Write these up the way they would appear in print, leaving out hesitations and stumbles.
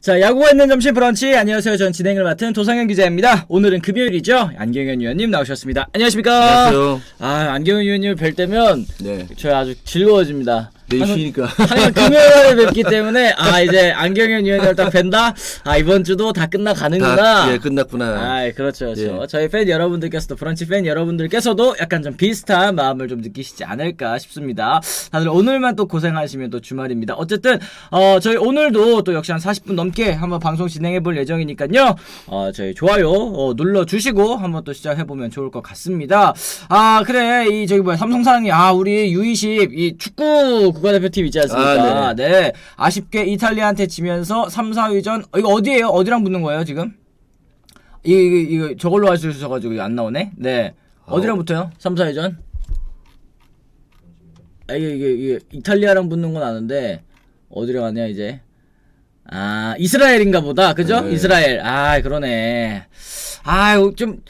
자, 야구가 있는 점심 브런치. 안녕하세요. 전 진행을 맡은 도상현 기자입니다. 오늘은 금요일이죠. 안경현 위원님 나오셨습니다. 안녕하십니까? 안녕하세요. 안경현 위원님을 뵐 때면 네. 저희 아주 즐거워집니다. 내일 쉬니까. 항상 금요일에 뵙기 때문에 이제 안경현 위원님을 딱 뵌다. 이번 주도 다 끝나가는구나. 예, 끝났구나. 그렇죠. 예. 저희 팬 여러분들께서도, 브런치 팬 여러분들께서도 약간 좀 비슷한 마음을 좀 느끼시지 않을까 싶습니다. 다들 오늘만 또 고생하시면 또 주말입니다. 어쨌든 저희 오늘도 또 역시 한 40분 넘게 한번 방송 진행해 볼 예정이니까요. 저희 좋아요 눌러주시고 한번 또 시작해보면 좋을 것 같습니다. 그래, 삼성사랑이 우리 U20 이 축구 국가대표팀 있지 않습니까? 네. 아쉽게 이탈리아한테 지면서 3, 4위전 이거 어디에요? 어디랑 붙는 거예요 지금? 이거 저걸로 하셔가지고 안 나오네? 네. 어디랑 붙어요? 3, 4위전? 이게 이탈리아랑 붙는 건 아는데 어디랑 가냐 이제? 이스라엘인가 보다. 그죠? 네. 이스라엘. 그러네. 좀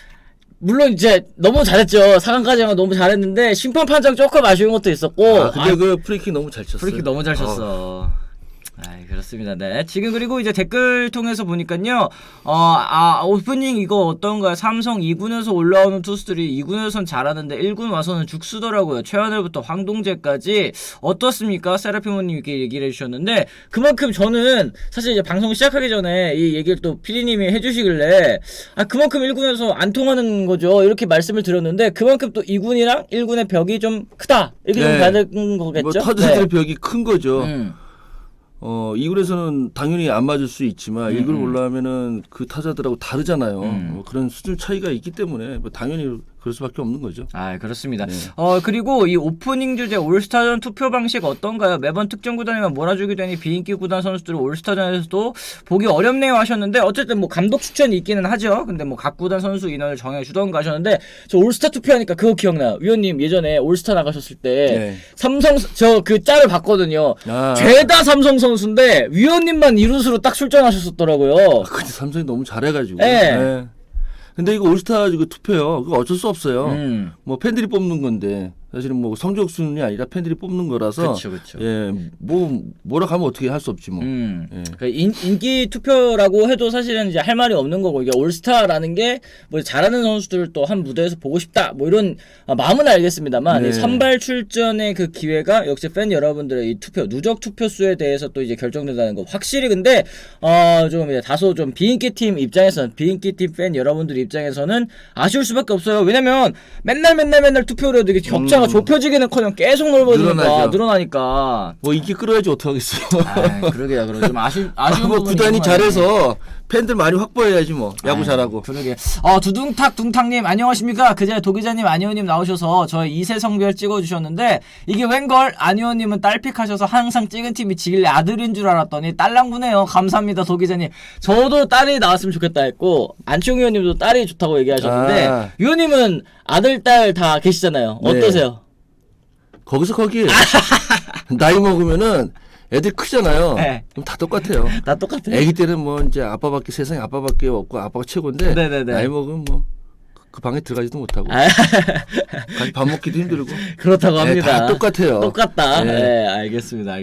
물론 이제 너무 잘했죠. 4강까지 너무 잘했는데 심판 판정 조금 아쉬운 것도 있었고. 근데 그 프리킥 너무 잘 쳤어. 프리킥 너무 잘 쳤어. 그렇습니다. 네. 지금 그리고 이제 댓글 통해서 보니까요. 오프닝 이거 어떤가요? 삼성 2군에서 올라오는 투수들이 2군에선 잘하는데 1군 와서는 죽쓰더라고요. 최하늘부터 황동재까지 어떻습니까? 세라피모님 이렇게 얘기를 해주셨는데 그만큼 저는 사실 이제 방송 시작하기 전에 이 얘기를 또 피디님이 해주시길래 그만큼 1군에서 안 통하는 거죠. 이렇게 말씀을 드렸는데 그만큼 또 2군이랑 1군의 벽이 좀 크다. 이렇게 좀 봐야 되는 거겠죠? 뭐 타자들의 벽이 큰 거죠. 2군에서는 당연히 안 맞을 수 있지만 1군 올라가면은 그 타자들하고 다르잖아요. 그런 수준 차이가 있기 때문에 당연히 그럴 수밖에 없는 거죠. 그렇습니다. 네. 그리고 이 오프닝 주제 올스타전 투표 방식 어떤가요? 매번 특정 구단에만 몰아주게 되니 비인기 구단 선수들을 올스타전에서도 보기 어렵네요 하셨는데 어쨌든 뭐 감독 추천이 있기는 하죠. 근데 뭐 각 구단 선수 인원을 정해주던가 하셨는데 저 올스타 투표하니까 그거 기억나요. 위원님 예전에 올스타 나가셨을 때 삼성 저 그 짤을 봤거든요. 죄다 삼성 선수인데 위원님만 이루수로 딱 출전하셨었더라고요. 근데 삼성이 너무 잘해가지고. 네. 근데 이거 올스타 투표요. 그거 어쩔 수 없어요. 뭐 팬들이 뽑는 건데 사실은 뭐 성적 순이 아니라 팬들이 뽑는 거라서. 그렇죠. 예, 뭐라 하면 어떻게 할 수 없지 뭐. 예. 인기 투표라고 해도 사실은 이제 할 말이 없는 거고 이게 올스타라는 게 뭐 잘하는 선수들을 또 한 무대에서 보고 싶다 뭐 이런 마음은 알겠습니다만 이 선발 출전의 그 기회가 역시 팬 여러분들의 이 투표 누적 투표 수에 대해서 또 이제 결정된다는 거 확실히 근데 좀 이제 다소 좀 비인기 팀 입장에서는 비인기 팀 팬 여러분들 입장에서는 아쉬울 수밖에 없어요. 왜냐면 맨날 투표를 해도 이게 격차가 좁혀지기는커녕 계속 늘어나니까 뭐 인기 끌어야지 어떡하겠어요. 그러게요. 좀 아쉬운 뭐 구단이 잘해서 팬들 많이 확보해야지 뭐. 야구 잘하고. 그러게. 둥탁님 안녕하십니까? 그제 도기자님 안희원님 나오셔서 저희 2세 성별 찍어주셨는데 이게 웬걸? 안희원님은 딸픽하셔서 항상 찍은 팀이 지길래 아들인 줄 알았더니 딸랑구네요. 감사합니다 도기자님. 저도 딸이 나왔으면 좋겠다 했고 안치홍 위원님도 딸이 좋다고 얘기하셨는데 위원님은 아들 딸 다 계시잖아요. 어떠세요? 거기서 거기에요. 나이 먹으면은 애들 크잖아요. 네. 그럼 다 똑같아요. 다 똑같아요. 애기 때는 뭐 이제 세상에 아빠밖에 없고 아빠가 최고인데 나이 먹으면 뭐 그 방에 들어가지도 못하고 같이 밥 먹기도 힘들고 그렇다고 합니다. 다 똑같아요. 똑같다. 네, 알겠습니다.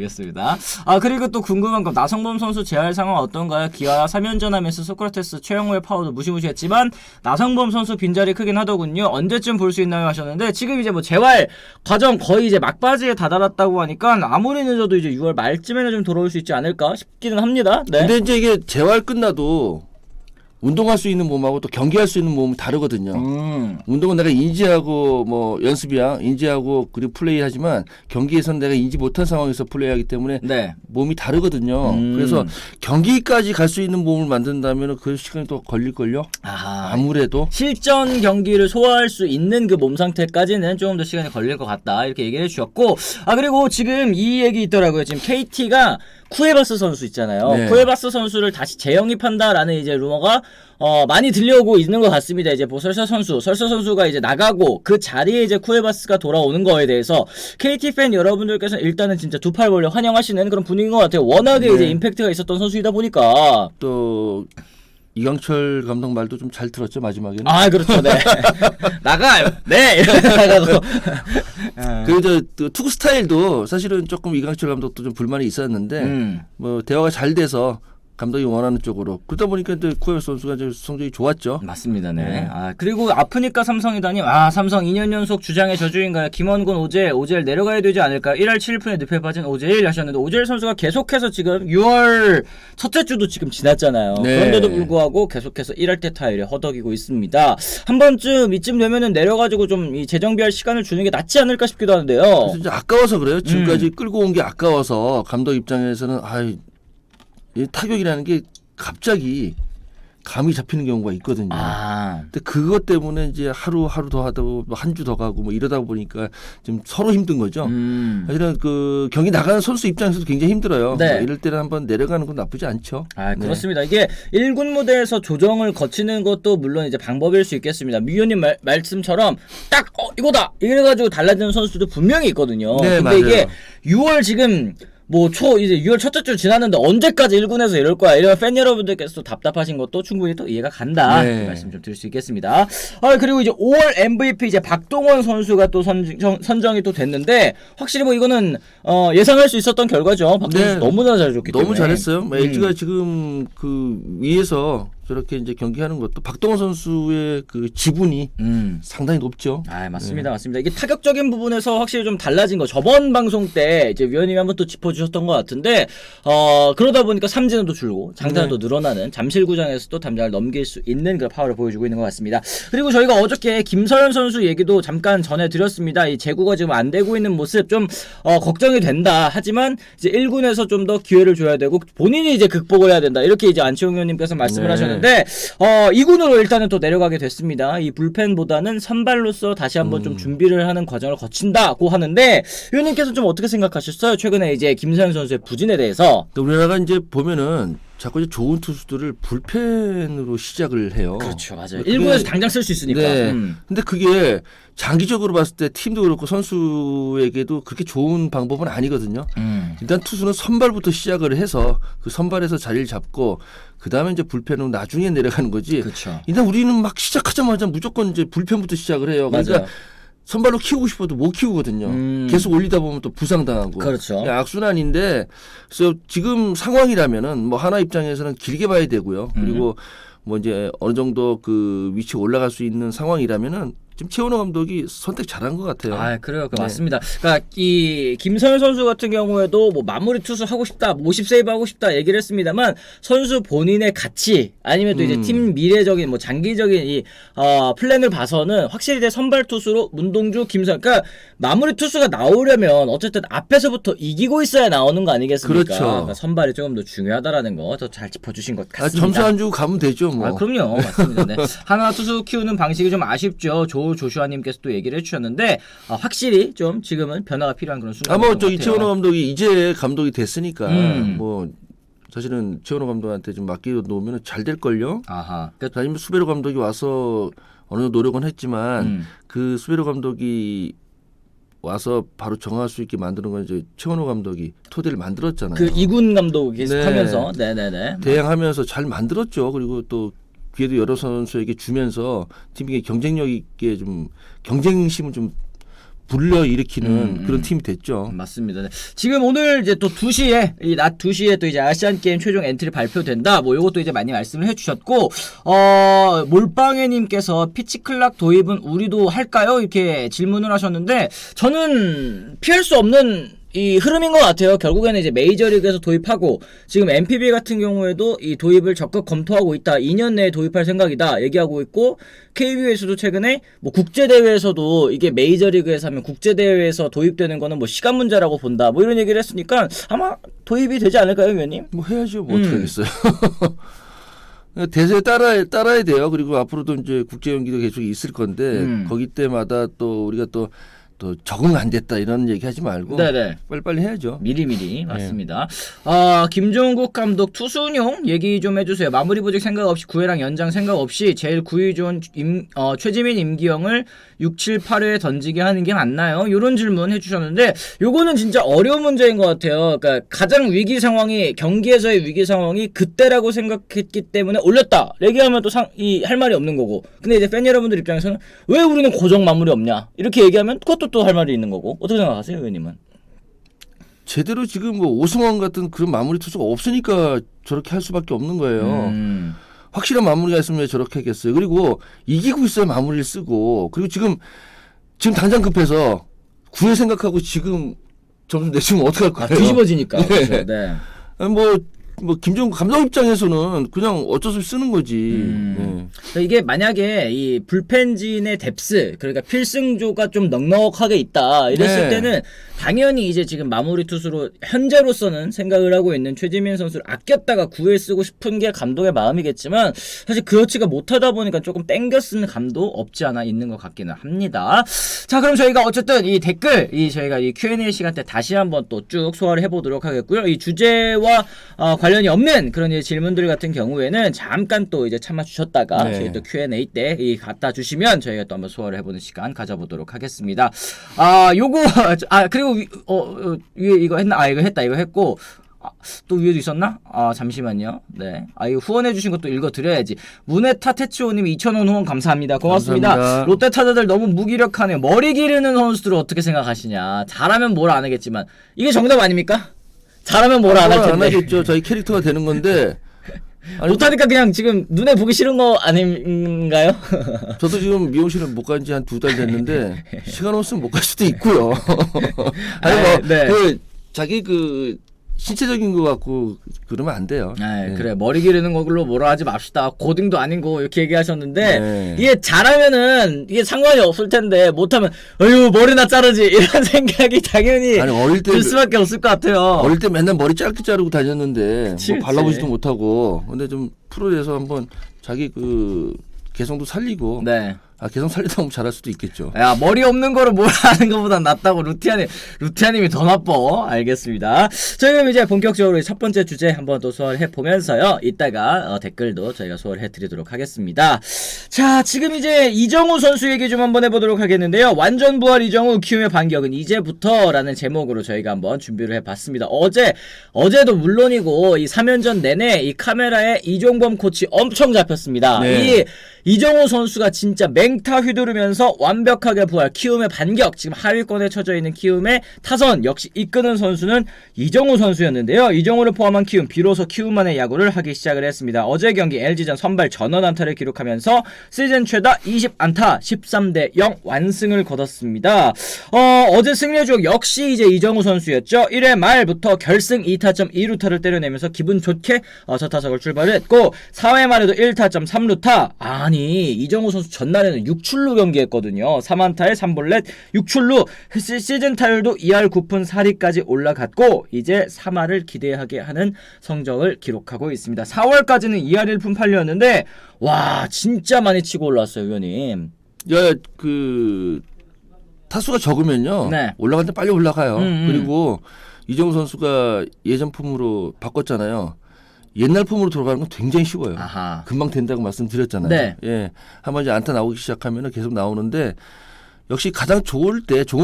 그리고 또 궁금한 건 나성범 선수 재활 상황 어떤가요? 기아 3연전 하면서 소크라테스 최영우의 파워도 무시무시했지만 나성범 선수 빈자리 크긴 하더군요. 언제쯤 볼 수 있나요 하셨는데 지금 이제 뭐 재활 과정 거의 이제 막바지에 다다랐다고 하니까 아무리 늦어도 이제 6월 말쯤에는 좀 돌아올 수 있지 않을까 싶기는 합니다. 네. 근데 이제 이게 재활 끝나도 운동할 수 있는 몸하고 또 경기할 수 있는 몸은 다르거든요. 운동은 내가 인지하고 뭐 연습이야 인지하고 그리고 플레이하지만 경기에서는 내가 인지 못한 상황에서 플레이하기 때문에 몸이 다르거든요. 그래서 경기까지 갈 수 있는 몸을 만든다면 그 시간이 또 걸릴걸요. 아무래도 실전 경기를 소화할 수 있는 그 몸 상태까지는 조금 더 시간이 걸릴 것 같다 이렇게 얘기를 해주셨고 그리고 지금 이 얘기 있더라고요. 지금 KT가 쿠에바스 선수 있잖아요. 쿠에바스 선수를 다시 재영입한다라는 이제 루머가 많이 들려오고 있는 것 같습니다. 이제 뭐 설사 선수가 이제 나가고 그 자리에 이제 쿠에바스가 돌아오는 거에 대해서 KT 팬 여러분들께서 일단은 진짜 두 팔 벌려 환영하시는 그런 분위기인 것 같아요. 워낙에 이제 임팩트가 있었던 선수이다 보니까 또 이강철 감독 말도 좀 잘 들었죠 마지막에는. 그렇죠. 네. 나가요. 네. 나가고. 그래서 투구 스타일도 사실은 조금 이강철 감독도 좀 불만이 있었는데 뭐 대화가 잘 돼서 감독이 원하는 쪽으로. 그러다 보니까 또 쿠에바 선수가 이제 성적이 좋았죠. 맞습니다. 네. 네. 그리고 아프니까 삼성이다니. 삼성 2년 연속 주장의 저주인가요? 김원곤 오젤 내려가야 되지 않을까요? 1할 7푼에 늪에 빠진 오젤 하셨는데 오젤 선수가 계속해서 지금 6월 첫째 주도 지금 지났잖아요. 네. 그런데도 불구하고 계속해서 1할 때 타율에 허덕이고 있습니다. 한 번쯤 이쯤 되면은 내려가지고 좀 이 재정비할 시간을 주는 게 낫지 않을까 싶기도 하는데요. 그래서 이제 아까워서 그래요. 지금까지 끌고 온 게 아까워서 감독 입장에서는 이 타격이라는 게 갑자기 감이 잡히는 경우가 있거든요. 근데 그것 때문에 이제 하루 더 하다 한 주 더 가고 뭐 이러다 보니까 좀 서로 힘든 거죠. 사실은 그 경기 나가는 선수 입장에서도 굉장히 힘들어요. 네. 이럴 때는 한번 내려가는 건 나쁘지 않죠. 그렇습니다. 이게 1군 무대에서 조정을 거치는 것도 물론 이제 방법일 수 있겠습니다. 미 의원님 말씀처럼 딱 이거다 이래가지고 달라지는 선수도 분명히 있거든요. 네, 근데 맞아요. 이게 6월 지금 이제 6월 첫째 주 지났는데 언제까지 1군에서 이럴 거야? 이런 팬 여러분들께서 답답하신 것도 충분히 또 이해가 간다. 네. 그 말씀 좀 드릴 수 있겠습니다. 그리고 이제 5월 MVP 이제 박동원 선수가 또 선정이 또 됐는데 확실히 뭐 이거는 예상할 수 있었던 결과죠. 박동원 선수 너무나 잘해줬기 때문에. 너무 잘했어요. LG가 지금 그 위에서 저렇게 이제 경기하는 것도 박동원 선수의 그 지분이 상당히 높죠. 맞습니다. 맞습니다. 이게 타격적인 부분에서 확실히 좀 달라진 거. 저번 방송 때 이제 위원님이 한번 또 짚어주셨던 것 같은데, 그러다 보니까 삼진은 또 줄고, 장타는 또 늘어나는 잠실구장에서 또 담장을 넘길 수 있는 그런 파워를 보여주고 있는 것 같습니다. 그리고 저희가 어저께 김서현 선수 얘기도 잠깐 전해드렸습니다. 이 제구가 지금 안 되고 있는 모습 좀, 걱정이 된다. 하지만 이제 1군에서 좀 더 기회를 줘야 되고, 본인이 이제 극복을 해야 된다. 이렇게 이제 안치홍 의원님께서 말씀을 하셨는데, 2군으로 일단은 또 내려가게 됐습니다. 이 불펜보다는 선발로서 다시 한번 좀 준비를 하는 과정을 거친다고 하는데 의원님께서 좀 어떻게 생각하셨어요? 최근에 이제 김서현 선수의 부진에 대해서. 우리나라가 이제 보면은 자꾸 이제 좋은 투수들을 불펜으로 시작을 해요. 그렇죠, 맞아요. 1군에서 당장 쓸 수 있으니까. 네. 근데 그게 장기적으로 봤을 때 팀도 그렇고 선수에게도 그렇게 좋은 방법은 아니거든요. 일단 투수는 선발부터 시작을 해서 그 선발에서 자리를 잡고 그 다음에 이제 불펜으로 나중에 내려가는 거지. 그렇죠. 일단 우리는 막 시작하자마자 무조건 이제 불펜부터 시작을 해요. 그러니까 맞아요. 선발로 키우고 싶어도 못 키우거든요. 계속 올리다 보면 또 부상당하고. 그렇죠. 악순환인데, 그래서 지금 상황이라면은 뭐 하나 입장에서는 길게 봐야 되고요. 그리고 뭐 이제 어느 정도 그 위치에 올라갈 수 있는 상황이라면은 지금 최원호 감독이 선택 잘한 것 같아요. 그래요. 맞습니다. 그러니까 이 김서현 선수 같은 경우에도 뭐 마무리 투수 하고 싶다, 50세이브 하고 싶다 얘기를 했습니다만 선수 본인의 가치 아니면 또 이제 팀 미래적인 뭐 장기적인 이 플랜을 봐서는 확실히 이제 선발 투수로 문동주, 김서현. 그러니까 마무리 투수가 나오려면 어쨌든 앞에서부터 이기고 있어야 나오는 거 아니겠습니까? 그렇죠. 그러니까 선발이 조금 더 중요하다라는 거 더 잘 짚어주신 것 같습니다. 점수 안 주고 가면 되죠, 뭐. 그럼요. 맞습니다. 네. 하나 투수 키우는 방식이 좀 아쉽죠. 조슈아님께서 또 얘기를 해주셨는데 확실히 좀 지금은 변화가 필요한 그런 순간. 뭐 저기 최원호 감독이 이제 감독이 됐으니까 뭐 사실은 최원호 감독한테 좀 맡겨놓으면 잘 될 걸요. 아니면 수베로 감독이 와서 어느 정도 노력은 했지만 그 수베로 감독이 와서 바로 정할 수 있게 만드는 건 이제 최원호 감독이 토대를 만들었잖아요. 그 이군 감독 계속하면서, 네네네, 대항하면서 잘 만들었죠. 그리고 또 기회도 여러 선수에게 주면서 팀에게 경쟁력 있게 좀 경쟁심을 좀 불러일으키는 그런 팀이 됐죠. 맞습니다. 네. 지금 오늘 이제 또 2시에, 낮 2시에 또 이제 아시안게임 최종 엔트리 발표된다. 뭐 요것도 이제 많이 말씀을 해주셨고, 몰빵해님께서 피치클락 도입은 우리도 할까요? 이렇게 질문을 하셨는데, 저는 피할 수 없는 이 흐름인 것 같아요. 결국에는 이제 메이저리그에서 도입하고 지금 NPB 같은 경우에도 이 도입을 적극 검토하고 있다. 2년 내에 도입할 생각이다. 얘기하고 있고 KBO에서도 최근에 뭐 국제대회에서도 이게 메이저리그에서 하면 국제대회에서 도입되는 거는 뭐 시간 문제라고 본다. 뭐 이런 얘기를 했으니까 아마 도입이 되지 않을까요, 위원님? 뭐 해야죠. 뭐 어떻게 하겠어요. 대세에 따라야 돼요. 그리고 앞으로도 이제 국제 경기도 계속 있을 건데 거기 때마다 또 우리가 또 적응 안 됐다 이런 얘기 하지 말고 네네. 빨리빨리 해야죠. 미리미리 맞습니다. 김종국 감독 투수용 얘기 좀 해주세요. 마무리 보직 생각 없이 9회랑 연장 생각 없이 제일 구위 좋은 최지민, 임기영을 6, 7, 8회에 던지게 하는 게 맞나요? 이런 질문 해주셨는데 요거는 진짜 어려운 문제인 것 같아요. 그러니까 가장 위기 상황이 경기에서의 위기 상황이 그때라고 생각했기 때문에 올렸다. 얘기하면 또 할 말이 없는 거고. 근데 이제 팬 여러분들 입장에서는 왜 우리는 고정 마무리 없냐? 이렇게 얘기하면 그것도 또 할 말이 있는 거고. 어떻게 생각하세요, 의원님은? 제대로 지금 뭐 오승환 같은 그런 마무리 투수가 없으니까 저렇게 할 수밖에 없는 거예요. 확실한 마무리가 있으면 왜 저렇게 하겠어요. 그리고 이기고 있어야 마무리를 쓰고 그리고 지금 당장 급해서 9회 생각하고 지금 점수 내주면 어떡할 거예요? 뒤집어지니까. 네. 그렇죠. 네. 뭐 김정국 감독 입장에서는 그냥 어쩔 수 없이 쓰는 거지. 그러니까 이게 만약에 이 불펜진의 뎁스 그러니까 필승조가 좀 넉넉하게 있다 이랬을 네. 때는 당연히 이제 지금 마무리 투수로 현재로서는 생각을 하고 있는 최지민 선수를 아꼈다가 9회 쓰고 싶은 게 감독의 마음이겠지만 사실 그렇지가 못하다 보니까 조금 땡겨 쓰는 감도 없지 않아 있는 것 같기는 합니다. 자, 그럼 저희가 어쨌든 이 댓글 저희가 이 Q&A 시간 때 다시 한번 또 쭉 소화를 해보도록 하겠고요. 이 주제와 관련이 없는 그런 이제 질문들 같은 경우에는 잠깐 또 이제 참아 주셨다가 네. 저희 또 Q&A 때 갖다 주시면 저희가 또 한번 소화를 해보는 시간 가져보도록 하겠습니다. 요거 그리고 위에 이거 했나? 이거 했다. 이거 했고 또 위에도 있었나? 잠시만요. 네. 이거 후원해주신 것도 읽어드려야지. 문해타 테치오님이 2,000원 후원 감사합니다. 고맙습니다. 감사합니다. 롯데 타자들 너무 무기력하네요. 머리 기르는 선수들을 어떻게 생각하시냐. 잘하면 뭘 안 하겠지만 이게 정답 아닙니까? 잘하면 뭘 안 할 안 텐데. 하겠죠. 저희 캐릭터가 되는 건데. 못하니까 그냥 지금 눈에 보기 싫은 거 아닌가요? 저도 지금 미용실을 못 간 지 한 2달 됐는데 시간 없으면 못 갈 수도 있고요. 네. 자기 신체적인 거 갖고 그러면 안 돼요. 네. 그래 머리 기르는 걸로 뭐라 하지 맙시다. 고딩도 아닌 거 이렇게 얘기하셨는데 네. 이게 잘하면은 이게 상관이 없을 텐데 못하면 어휴 머리나 자르지 이런 생각이 당연히 어릴 때 들 수밖에 없을 것 같아요. 어릴 때 맨날 머리 짧게 자르고 다녔는데 그치, 뭐 발라보지도 못하고 근데 좀 프로에서 한번 자기 개성도 살리고 네. 개성 살리다 보면 잘할 수도 있겠죠. 야 머리 없는 거를 뭐라 하는 것보단 낫다고 루티아님이 더 나빠. 알겠습니다. 저희가 이제 본격적으로 첫 번째 주제 한번 또 소화를 해보면서요. 이따가 댓글도 저희가 소화를 해드리도록 하겠습니다. 자, 지금 이제 이정우 선수 얘기 좀 한번 해보도록 하겠는데요. 완전 부활 이정우 키움의 반격은 이제부터라는 제목으로 저희가 한번 준비를 해봤습니다. 어제도 물론이고 이 3연전 내내 이 카메라에 이종범 코치 엄청 잡혔습니다. 네. 이정우 선수가 진짜 맹타 휘두르면서 완벽하게 부활 키움의 반격 지금 하위권에 처져 있는 키움의 타선 역시 이끄는 선수는 이정우 선수였는데요. 이정우를 포함한 키움 비로소 키움만의 야구를 하기 시작을 했습니다. 어제 경기 LG전 선발 전원 안타를 기록하면서 시즌 최다 20안타 13대0 완승을 거뒀습니다. 어제 승리의 주역 역시 이제 이정우 선수였죠. 1회 말부터 결승 2타점 2루타를 때려내면서 기분 좋게 첫 타석을 출발을 했고 4회 말에도 1타점 3루타 아니 이정우 선수 전날에는 6출루 경기했거든요. 3안타에 3볼넷 6출루 시즌 타율도 2할 9푼 4리까지 올라갔고 이제 3할을 기대하게 하는 성적을 기록하고 있습니다. 4월까지는 2할 1푼 8리였는데 와 진짜 많이 치고 올라왔어요 위원님. 타수가 적으면요. 네. 올라갈 때 빨리 올라가요. 그리고 이정우 선수가 예전 폼으로 바꿨잖아요. 옛날 폼으로 돌아가는 건 굉장히 쉬워요. 아하. 금방 된다고 말씀드렸잖아요. 네. 예. 한번 이제 안타 나오기 시작하면 계속 나오는데 역시 가장 좋은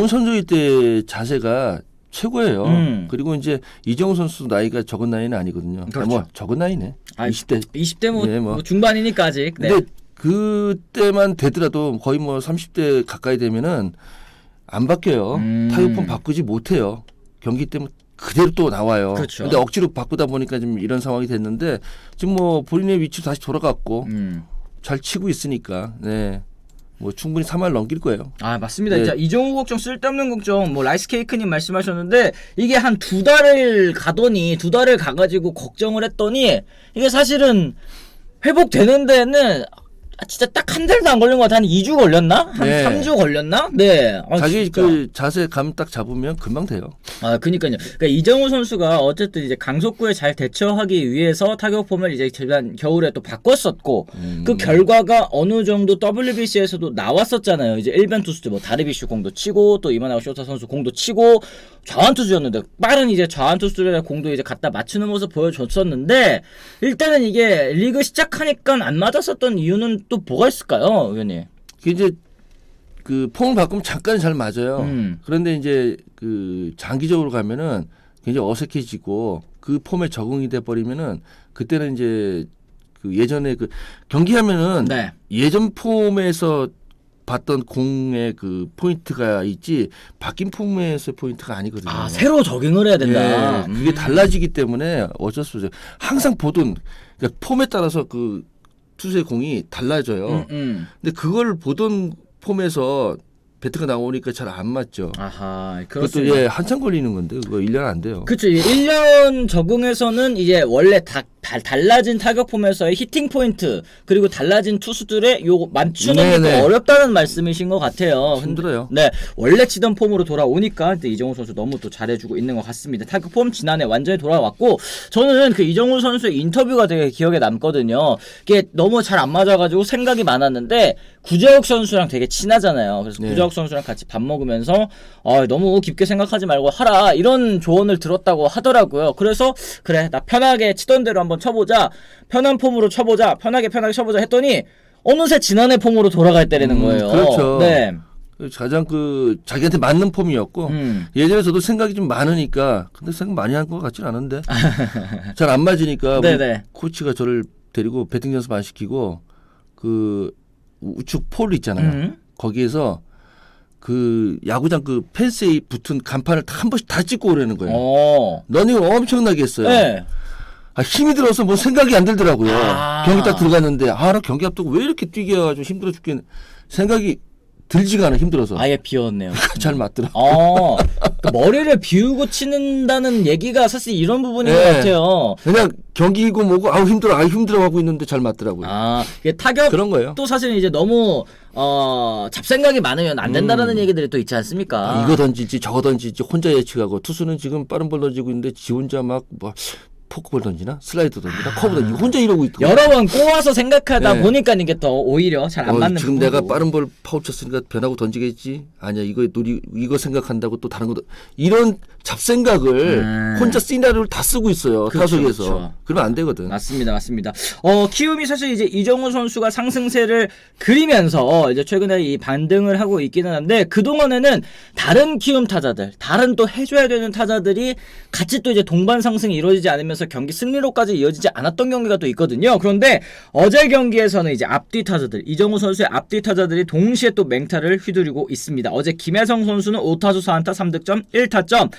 선수일 때 자세가 최고예요. 그리고 이제 이정우 선수 나이가 적은 나이는 아니거든요. 그렇죠. 뭐 적은 나이네. 20대 예, 뭐 중반이니까 아직. 네. 근데 그때만 되더라도 거의 뭐 30대 가까이 되면은 안 바뀌어요. 타격폼 바꾸지 못해요. 경기 때문에 그대로 또 나와요. 그렇죠. 근데 억지로 바꾸다 보니까 지금 이런 상황이 됐는데 지금 뭐 본인의 위치로 다시 돌아갔고 잘 치고 있으니까 뭐 충분히 3할 넘길 거예요. 맞습니다. 네. 자, 이정우 걱정 쓸데없는 걱정 뭐 라이스 케이크님 말씀하셨는데 이게 한 2달을 가더니 2달을 가가지고 걱정을 했더니 이게 사실은 회복되는 데는 진짜 딱 한 달도 안 걸린 것 같아. 한 2주 걸렸나? 한 네. 3주 걸렸나? 네. 자기 진짜. 자세 감 딱 잡으면 금방 돼요. 그니까요. 그러니까 이정우 선수가 어쨌든 이제 강속구에 잘 대처하기 위해서 타격폼을 이제 지난 겨울에 또 바꿨었고 그 결과가 어느 정도 WBC에서도 나왔었잖아요. 이제 일반 투수들 뭐 다르비슈 공도 치고 또 이만하고 쇼타 선수 공도 치고 좌완 투수였는데 빠른 이제 좌완 투수들의 공도 이제 갖다 맞추는 모습 보여줬었는데 일단은 이게 리그 시작하니까 안 맞았었던 이유는 또 뭐가 있을까요, 의원님? 이제 폼을 바꾸면 잠깐 잘 맞아요. 그런데 이제 장기적으로 가면은 굉장히 어색해지고 그 폼에 적응이 돼 버리면은 그때는 이제 예전에 경기하면은 네. 예전 폼에서 봤던 공의 그 포인트가 있지 바뀐 폼에서의 포인트가 아니거든요. 아, 새로 적응을 해야 된다. 예, 그게 달라지기 때문에 어쩔 수 없어요. 항상 보던 그러니까 폼에 따라서 그 투수의 공이 달라져요. 근데 그걸 보던 폼에서 배트가 나오니까 잘 안 맞죠. 아하, 그것도 그렇습니다. 예, 한참 걸리는 건데 그거 1년 안 돼요. 그렇죠. 1년 적응에서는 이제 원래 달라진 타격 폼에서의 히팅 포인트 그리고 달라진 투수들의 요 맞추는 게 또 어렵다는 말씀이신 것 같아요. 힘들어요. 네, 원래 치던 폼으로 돌아오니까 이정우 선수 너무 또 잘해주고 있는 것 같습니다. 타격 폼 지난해 완전히 돌아왔고 저는 그 이정우 선수의 인터뷰가 되게 기억에 남거든요. 이게 너무 잘 안 맞아가지고 생각이 많았는데 구자욱 선수랑 되게 친하잖아요. 그래서 네. 구자욱 선수랑 같이 밥 먹으면서 너무 깊게 생각하지 말고 하라 이런 조언을 들었다고 하더라고요. 그래서 그래 나 편하게 치던 대로 한번 쳐보자, 편한 폼으로 쳐보자, 편하게 쳐보자 했더니 어느새 지난해 폼으로 돌아갈 때라는 거예요. 그렇죠. 네. 가장 그 자기한테 맞는 폼이었고 예전에 저도 생각이 좀 많으니까 근데 생각 많이 한 것 같지는 않은데 잘 안 맞으니까 네네. 코치가 저를 데리고 배팅 연습 안 시키고 그 우측 폴 있잖아요. 거기에서 그 야구장 그 펜스에 붙은 간판을 한 번씩 다 찍고 오라는 거예요. 러닝을 엄청나게 했어요. 네. 힘이 들어서 뭐 생각이 안 들더라고요. 아. 경기 딱 들어갔는데 나 경기 앞두고 왜 이렇게 뛰게 해가지고 힘들어 죽겠네. 생각이 들지가 않아 힘들어서. 아예 비웠네요. 잘 맞더라. 그 머리를 비우고 치는다는 얘기가 사실 이런 부분인 것 같아요. 그냥 경기고 뭐고 아우 힘들어 하고 있는데 잘 맞더라고요. 이게 타격 그런 거예요. 또 사실 이제 너무 잡생각이 많으면 안 된다라는 얘기들이 또 있지 않습니까? 이거 던질지 저거 던질지 혼자 예측하고 투수는 지금 빠른 볼 던지고 있는데 지 혼자 막 뭐 포크볼 던지나 슬라이더 던지나 커브 던지나 혼자 이러고 있고 여러 번 꼬아서 생각하다 네. 보니까 이게 또 오히려 잘 안 맞는 지금 부분이고. 내가 빠른 볼 파울 쳤으니까 변하고 던지겠지. 아니야 이거 생각한다고 또 다른 거 이런 잡생각을 혼자 시나리오를 다 쓰고 있어요. 그렇죠, 타석에서. 그렇죠. 그러면 안 되거든. 맞습니다. 키움이 사실 이제 이정우 선수가 상승세를 그리면서 이제 최근에 이 반등을 하고 있기는 한데 그동안에는 다른 키움 타자들, 다른 또 해줘야 되는 타자들이 같이 또 이제 동반 상승이 이루어지지 않으면서 경기 승리로까지 이어지지 않았던 경기가 또 있거든요. 그런데 어제 경기에서는 이제 앞뒤 타자들, 이정우 선수의 앞뒤 타자들이 동시에 또 맹타를 휘두르고 있습니다. 어제 김혜성 선수는 5타수 4안타 3득점 1타점,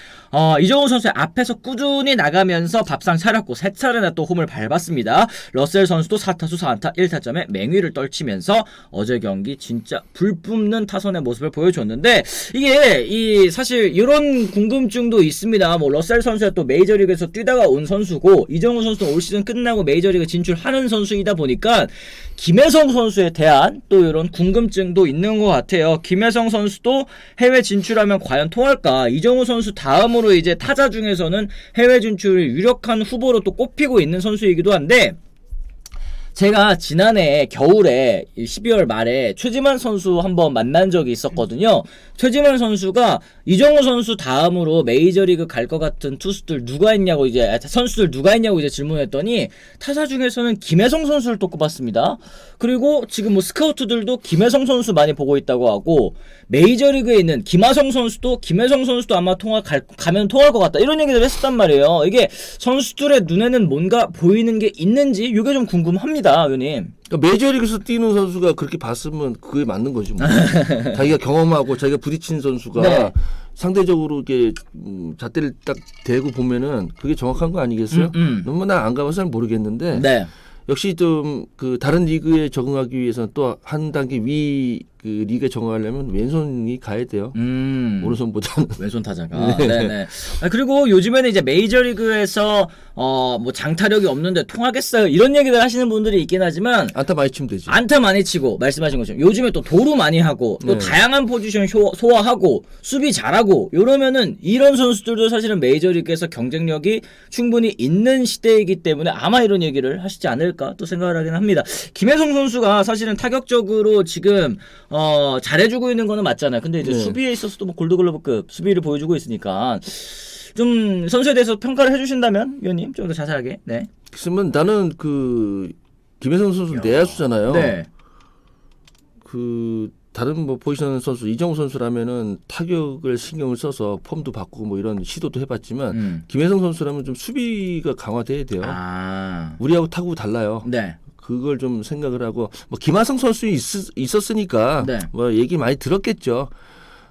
이정우 선수의 앞에서 꾸준히 나가면서 밥상 차렸고 세 차례나 또 홈을 밟았습니다. 러셀 선수도 4타수 4안타 1타점에 맹위를 떨치면서 어제 경기 진짜 불뿜는 타선의 모습을 보여줬는데 이게 사실 이런 궁금증도 있습니다. 뭐 러셀 선수가 또 메이저리그에서 뛰다가 온 선수고 이정우 선수는 올 시즌 끝나고 메이저리그 진출하는 선수이다 보니까 김혜성 선수에 대한 또 이런 궁금증도 있는 것 같아요. 김혜성 선수도 해외 진출하면 과연 통할까? 이정우 선수 다음으로 이제 타자 중에서는 해외 진출을 유력한 후보로 또 꼽히고 있는 선수이기도 한데 제가 지난해 겨울에 12월 말에 최지만 선수 한번 만난 적이 있었거든요. 최지만 선수가 이정우 선수 다음으로 메이저리그 갈 것 같은 선수들 누가 있냐고 이제 질문했더니 타자 중에서는 김혜성 선수를 또 꼽았습니다. 그리고 지금 뭐 스카우트들도 김혜성 선수 많이 보고 있다고 하고 메이저리그에 있는 김혜성 선수도 아마 가면 통할 것 같다 이런 얘기를 했었단 말이에요. 이게 선수들의 눈에는 뭔가 보이는 게 있는지 이게 좀 궁금합니다. 의원님. 그러니까 메이저리그에서 뛰는 선수가 그렇게 봤으면 그게 맞는 거지 뭐. 자기가 경험하고 자기가 부딪힌 선수가 네. 상대적으로 이렇게 잣대를 딱 대고 보면은 그게 정확한 거 아니겠어요? 너무 나 안 가봐서 잘 모르겠는데 네. 역시 좀 그 다른 리그에 적응하기 위해서는 또 한 단계 위 그 리그에 적응하려면 왼손이 가야 돼요. 오른손보다는. 왼손 타자가. 네네. 그리고 요즘에는 이제 메이저리그에서 뭐 장타력이 없는데 통하겠어요 이런 얘기들 하시는 분들이 있긴 하지만 안타 많이 치면 되지. 안타 많이 치고 말씀하신 것처럼 요즘에 또 도루 많이 하고 또 네. 다양한 포지션 소화하고 수비 잘하고 이러면은 이런 선수들도 사실은 메이저리그에서 경쟁력이 충분히 있는 시대이기 때문에 아마 이런 얘기를 하시지 않을까 또 생각을 하긴 합니다. 김혜성 선수가 사실은 타격적으로 지금 잘해주고 있는 거는 맞잖아요. 근데 이제 네. 수비에 있어서도 뭐 골드글러브급 수비를 보여주고 있으니까 좀 선수에 대해서 평가를 해주신다면 위원님 좀 더 자세하게. 네. 그러면 나는 그 김혜성 선수 내야수잖아요. 네. 그 다른 뭐 포지션 선수 이정우 선수라면은 타격을 신경을 써서 폼도 바꾸고 뭐 이런 시도도 해봤지만 김혜성 선수라면 좀 수비가 강화돼야 돼요. 아. 우리하고 타구 달라요. 네. 그걸 좀 생각을 하고 뭐 김하성 선수 있었으니까 네. 뭐 얘기 많이 들었겠죠.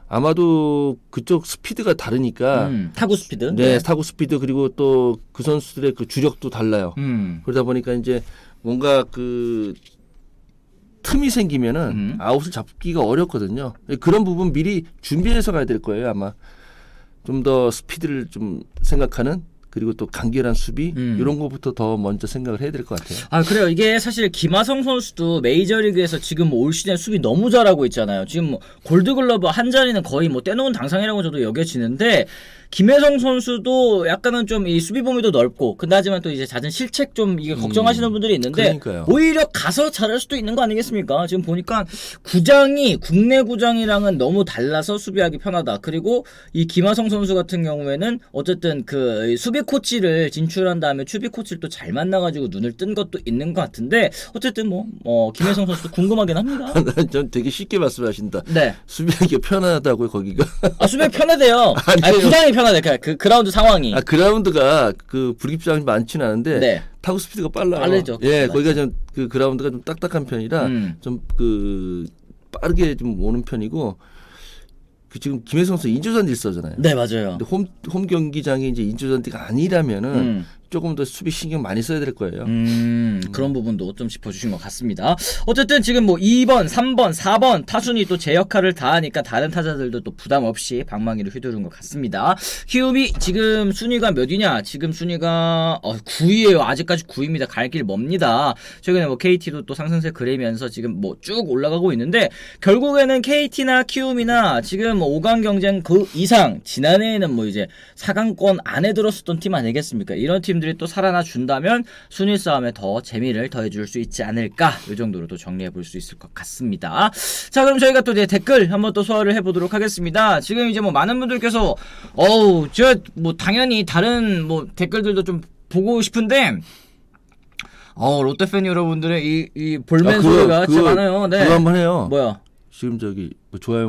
아마도 그쪽 스피드가 다르니까 타구 스피드. 네, 타구 스피드 그리고 또 그 선수들의 그 주력도 달라요. 그러다 보니까 이제 뭔가 그 틈이 생기면은 아웃을 잡기가 어렵거든요. 그런 부분 미리 준비해서 가야 될 거예요. 아마 좀 더 스피드를 좀 생각하는 그리고 또 간결한 수비 이런 것부터 더 먼저 생각을 해야 될 것 같아요. 아 그래요. 이게 사실 김하성 선수도 메이저리그에서 지금 뭐 올 시즌 수비 너무 잘하고 있잖아요. 지금 뭐 골드글러브 한 자리는 거의 뭐 떼놓은 당상이라고 저도 여겨지는데 김혜성 선수도 약간은 좀 이 수비 범위도 넓고 그나지만 또 이제 잦은 실책 좀 이게 걱정하시는 분들이 있는데 그러니까요. 오히려 가서 잘할 수도 있는 거 아니겠습니까? 지금 보니까 구장이 국내 구장이랑은 너무 달라서 수비하기 편하다. 그리고 이 김하성 선수 같은 경우에는 어쨌든 그 수비 코치를 진출한 다음에 추비 코치를 또 잘 만나가지고 눈을 뜬 것도 있는 것 같은데 어쨌든 뭐 김혜성 선수도 궁금하긴 합니다. 전 되게 쉽게 말씀하신다. 네. 수비하기 편하다고요 거기가. 아 수비 편하대요. 아니에요. 구장이 편하대. 그 그라운드 상황이. 아 그라운드가 그 불입장이 많지는 않은데 네. 타구 스피드가 빨라요. 빠르죠. 예, 맞죠. 거기가 좀 그 그라운드가 좀 딱딱한 편이라 좀 그 빠르게 좀 오는 편이고 그 지금 김혜성 선수 인조잔디 있어잖아요. 네 맞아요. 근데 홈 경기장이 이제 인조잔디가 아니라면은 조금 더 수비 신경 많이 써야 될 거예요. 그런 부분도 좀 짚어주신 것 같습니다. 어쨌든 지금 뭐 2번, 3번, 4번 타순이 또 제 역할을 다하니까 다른 타자들도 또 부담 없이 방망이를 휘두른 것 같습니다. 키움이 지금 순위가 몇이냐? 지금 순위가 9위에요. 아직까지 9위입니다. 갈 길 멉니다. 최근에 뭐 KT도 또 상승세 그리면서 지금 뭐 쭉 올라가고 있는데 결국에는 KT나 키움이나 지금 뭐 5강 경쟁 그 이상 지난해에는 뭐 이제 4강권 안에 들었었던 팀 아니겠습니까? 이런 팀들이 또 살아나 준다면 순위 싸움에 더 재미를 더해줄 수 있지 않을까 이 정도로 또 정리해 볼 수 있을 것 같습니다. 자 그럼 저희가 또 이제 댓글 한번 또 소화를 해보도록 하겠습니다. 지금 이제 뭐 많은 분들께서 저 뭐 당연히 다른 뭐 댓글들도 좀 보고 싶은데 롯데 팬 여러분들의 이 볼멘 소리가 진짜 많아요. 네. 그거 한번 해요. 뭐야? 지금 저기 뭐 좋아요.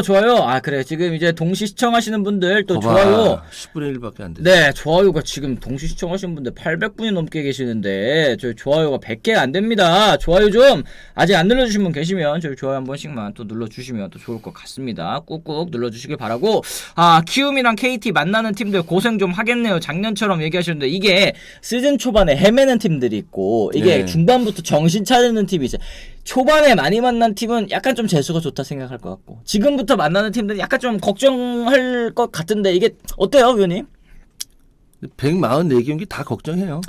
좋아요. 그래 지금 이제 동시 시청하시는 분들 또 봐봐, 좋아요. 10분의 1밖에 안 돼. 네, 좋아요가 지금 동시 시청하시는 분들 800분이 넘게 계시는데 저희 좋아요가 100개 안 됩니다. 좋아요 좀 아직 안 눌러주신 분 계시면 저희 좋아요 한 번씩만 또 눌러주시면 또 좋을 것 같습니다. 꾹꾹 눌러주시길 바라고. 키움이랑 KT 만나는 팀들 고생 좀 하겠네요. 작년처럼 얘기하셨는데 이게 시즌 초반에 헤매는 팀들이 있고 이게 네. 중반부터 정신 차리는 팀이 있어요. 초반에 많이 만난 팀은 약간 좀 재수가 좋다 생각할 것 같고 지금부터 만나는 팀들은 약간 좀 걱정할 것 같은데 이게 어때요, 위원님? 144경기 다 걱정해요.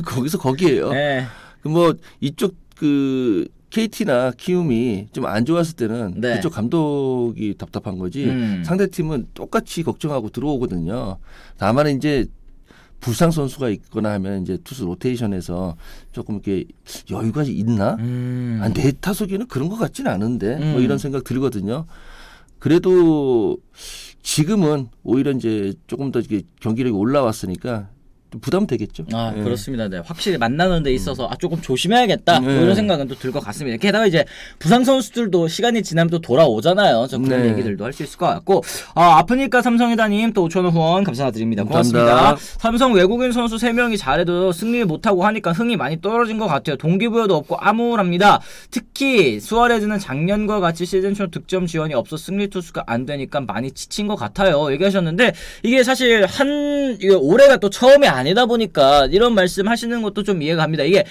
거기서 거기에요. 네. 뭐 이쪽 그 KT나 키움이 좀 안 좋았을 때는 네. 그쪽 감독이 답답한 거지 상대 팀은 똑같이 걱정하고 들어오거든요. 다만 이제 부상 선수가 있거나 하면 이제 투수 로테이션에서 조금 이렇게 여유가 있나? 내 타석에는 그런 것 같지는 않은데 뭐 이런 생각 들거든요. 그래도 지금은 오히려 이제 조금 더 이게 경기력이 올라왔으니까 좀 부담 되겠죠. 예. 그렇습니다. 네. 확실히 만나는 데 있어서 조금 조심해야겠다. 뭐 네. 이런 생각은 또 들 것 같습니다. 게다가 이제 부상 선수들도 시간이 지나면 또 돌아오잖아요. 저 그런 네. 얘기들도 할 수 있을 것 같고. 아프니까 삼성이다님 또 5,000원 후원 감사드립니다. 고맙습니다. 감사합니다. 삼성 외국인 선수 3명이 잘해도 승리를 못하고 하니까 흥이 많이 떨어진 것 같아요. 동기부여도 없고 암울합니다. 특히 수아레즈는 작년과 같이 시즌 초 득점 지원이 없어 승리 투수가 안 되니까 많이 지친 것 같아요. 얘기하셨는데 이게 사실 이게 올해가 또 처음이 아니다 보니까 이런 말씀 하시는 것도 좀 이해가 갑니다. 이게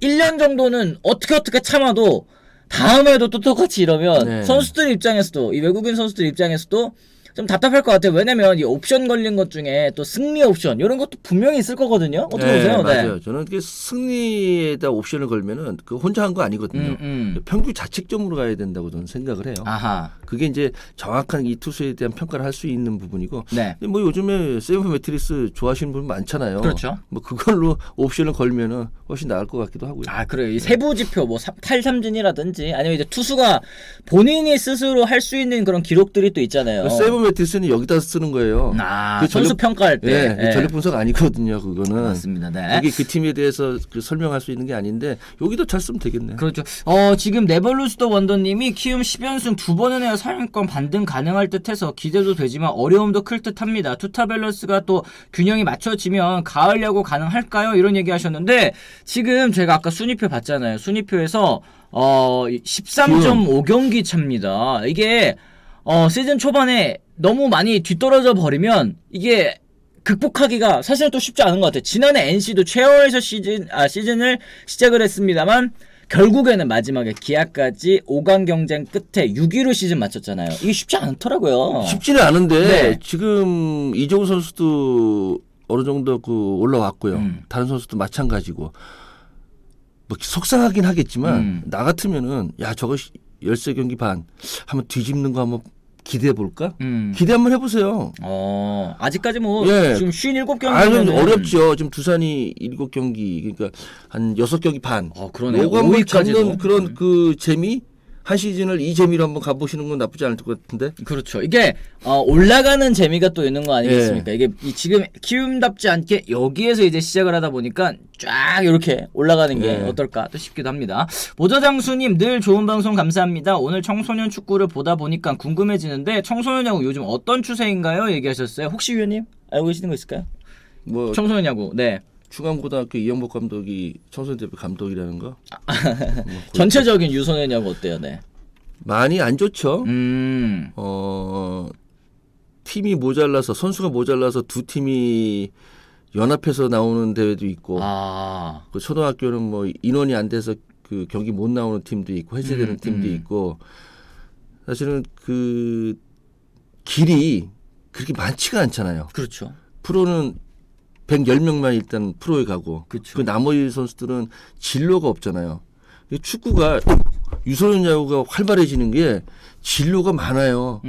1년 정도는 어떻게 참아도 다음에도 또 똑같이 이러면 네. 선수들 입장에서도 이 외국인 선수들 입장에서도 좀 답답할 것 같아요. 왜냐면 이 옵션 걸린 것 중에 또 승리 옵션 이런 것도 분명히 있을 거거든요. 어떻게 보세요? 맞아요. 저는 그 승리에다 옵션을 걸면은 그 혼자 한 거 아니거든요. 평균 자책점으로 가야 된다고 저는 생각을 해요. 아하. 그게 이제 정확한 이 투수에 대한 평가를 할 수 있는 부분이고. 네. 근데 뭐 요즘에 세이브 매트리스 좋아하시는 분 많잖아요. 그렇죠. 뭐 그걸로 옵션을 걸면은 훨씬 나을 것 같기도 하고요. 그래요. 이 세부 지표 뭐 탈삼진이라든지 아니면 이제 투수가 본인이 스스로 할 수 있는 그런 기록들이 또 있잖아요. 세이브 매트리스는 여기다 쓰는 거예요. 그 선수 평가할 때. 네, 전력 분석 아니거든요. 그거는. 맞습니다. 네. 여기 그 팀에 대해서 설명할 수 있는 게 아닌데 여기도 잘 쓰면 되겠네요. 그렇죠. 지금 네벌루스더 원더님이 키움 10연승 2번은 해야 상위권 반등 가능할 듯해서 기대도 되지만 어려움도 클 듯합니다. 투타 밸런스가 또 균형이 맞춰지면 가을 야구 가능할까요? 이런 얘기하셨는데 지금 제가 아까 순위표 봤잖아요. 순위표에서 13.5경기 차입니다. 이게 시즌 초반에 너무 많이 뒤떨어져 버리면 이게 극복하기가 사실 또 쉽지 않은 것 같아요. 지난해 NC도 최하에서 시즌을 시작을 했습니다만 결국에는 마지막에 기아까지 5강 경쟁 끝에 6위로 시즌 마쳤잖아요. 이게 쉽지 않더라고요. 쉽지는 않은데 네. 지금 이정우 선수도 어느 정도 올라왔고요. 다른 선수도 마찬가지고 뭐 속상하긴 하겠지만 나 같으면은 야 저거 13경기 반 한번 뒤집는 거 한번 기대해 볼까? 기대 한번 해보세요. 아직까지 뭐 예. 지금 57경기 좀 어렵죠. 지금 두산이 7경기 그러니까 한 6경기 반. 그러네요. 요거 한번 5위까지도. 잡는 그런 그 재미 한 시즌을 이 재미로 한번 가보시는 건 나쁘지 않을 것 같은데. 그렇죠. 이게 올라가는 재미가 또 있는 거 아니겠습니까? 이게 지금 키움답지 않게 여기에서 이제 시작을 하다 보니까 쫙 이렇게 올라가는 게 어떨까 또 싶기도 합니다. 모자장수님 늘 좋은 방송 감사합니다. 오늘 청소년 축구를 보다 보니까 궁금해지는데 청소년 야구 요즘 어떤 추세인가요? 얘기하셨어요. 혹시 위원님 알고 계시는 거 있을까요? 뭐 청소년 야구. 네. 충암고등학교 이영복 감독이 청소년대표 감독이라는 거. 전체적인 유소년 야구 어때요? 네. 많이 안 좋죠. 팀이 모자라서 선수가 모자라서 두 팀이 연합해서 나오는 대회도 있고 그 초등학교는 뭐 인원이 안 돼서 그 경기 못 나오는 팀도 있고 해제되는 팀도 있고 사실은 그 길이 그렇게 많지가 않잖아요. 그렇죠. 프로는 110명만 일단 프로에 가고 그쵸. 그 나머지 선수들은 진로가 없잖아요. 축구가 유소년 야구가 활발해지는 게 진로가 많아요.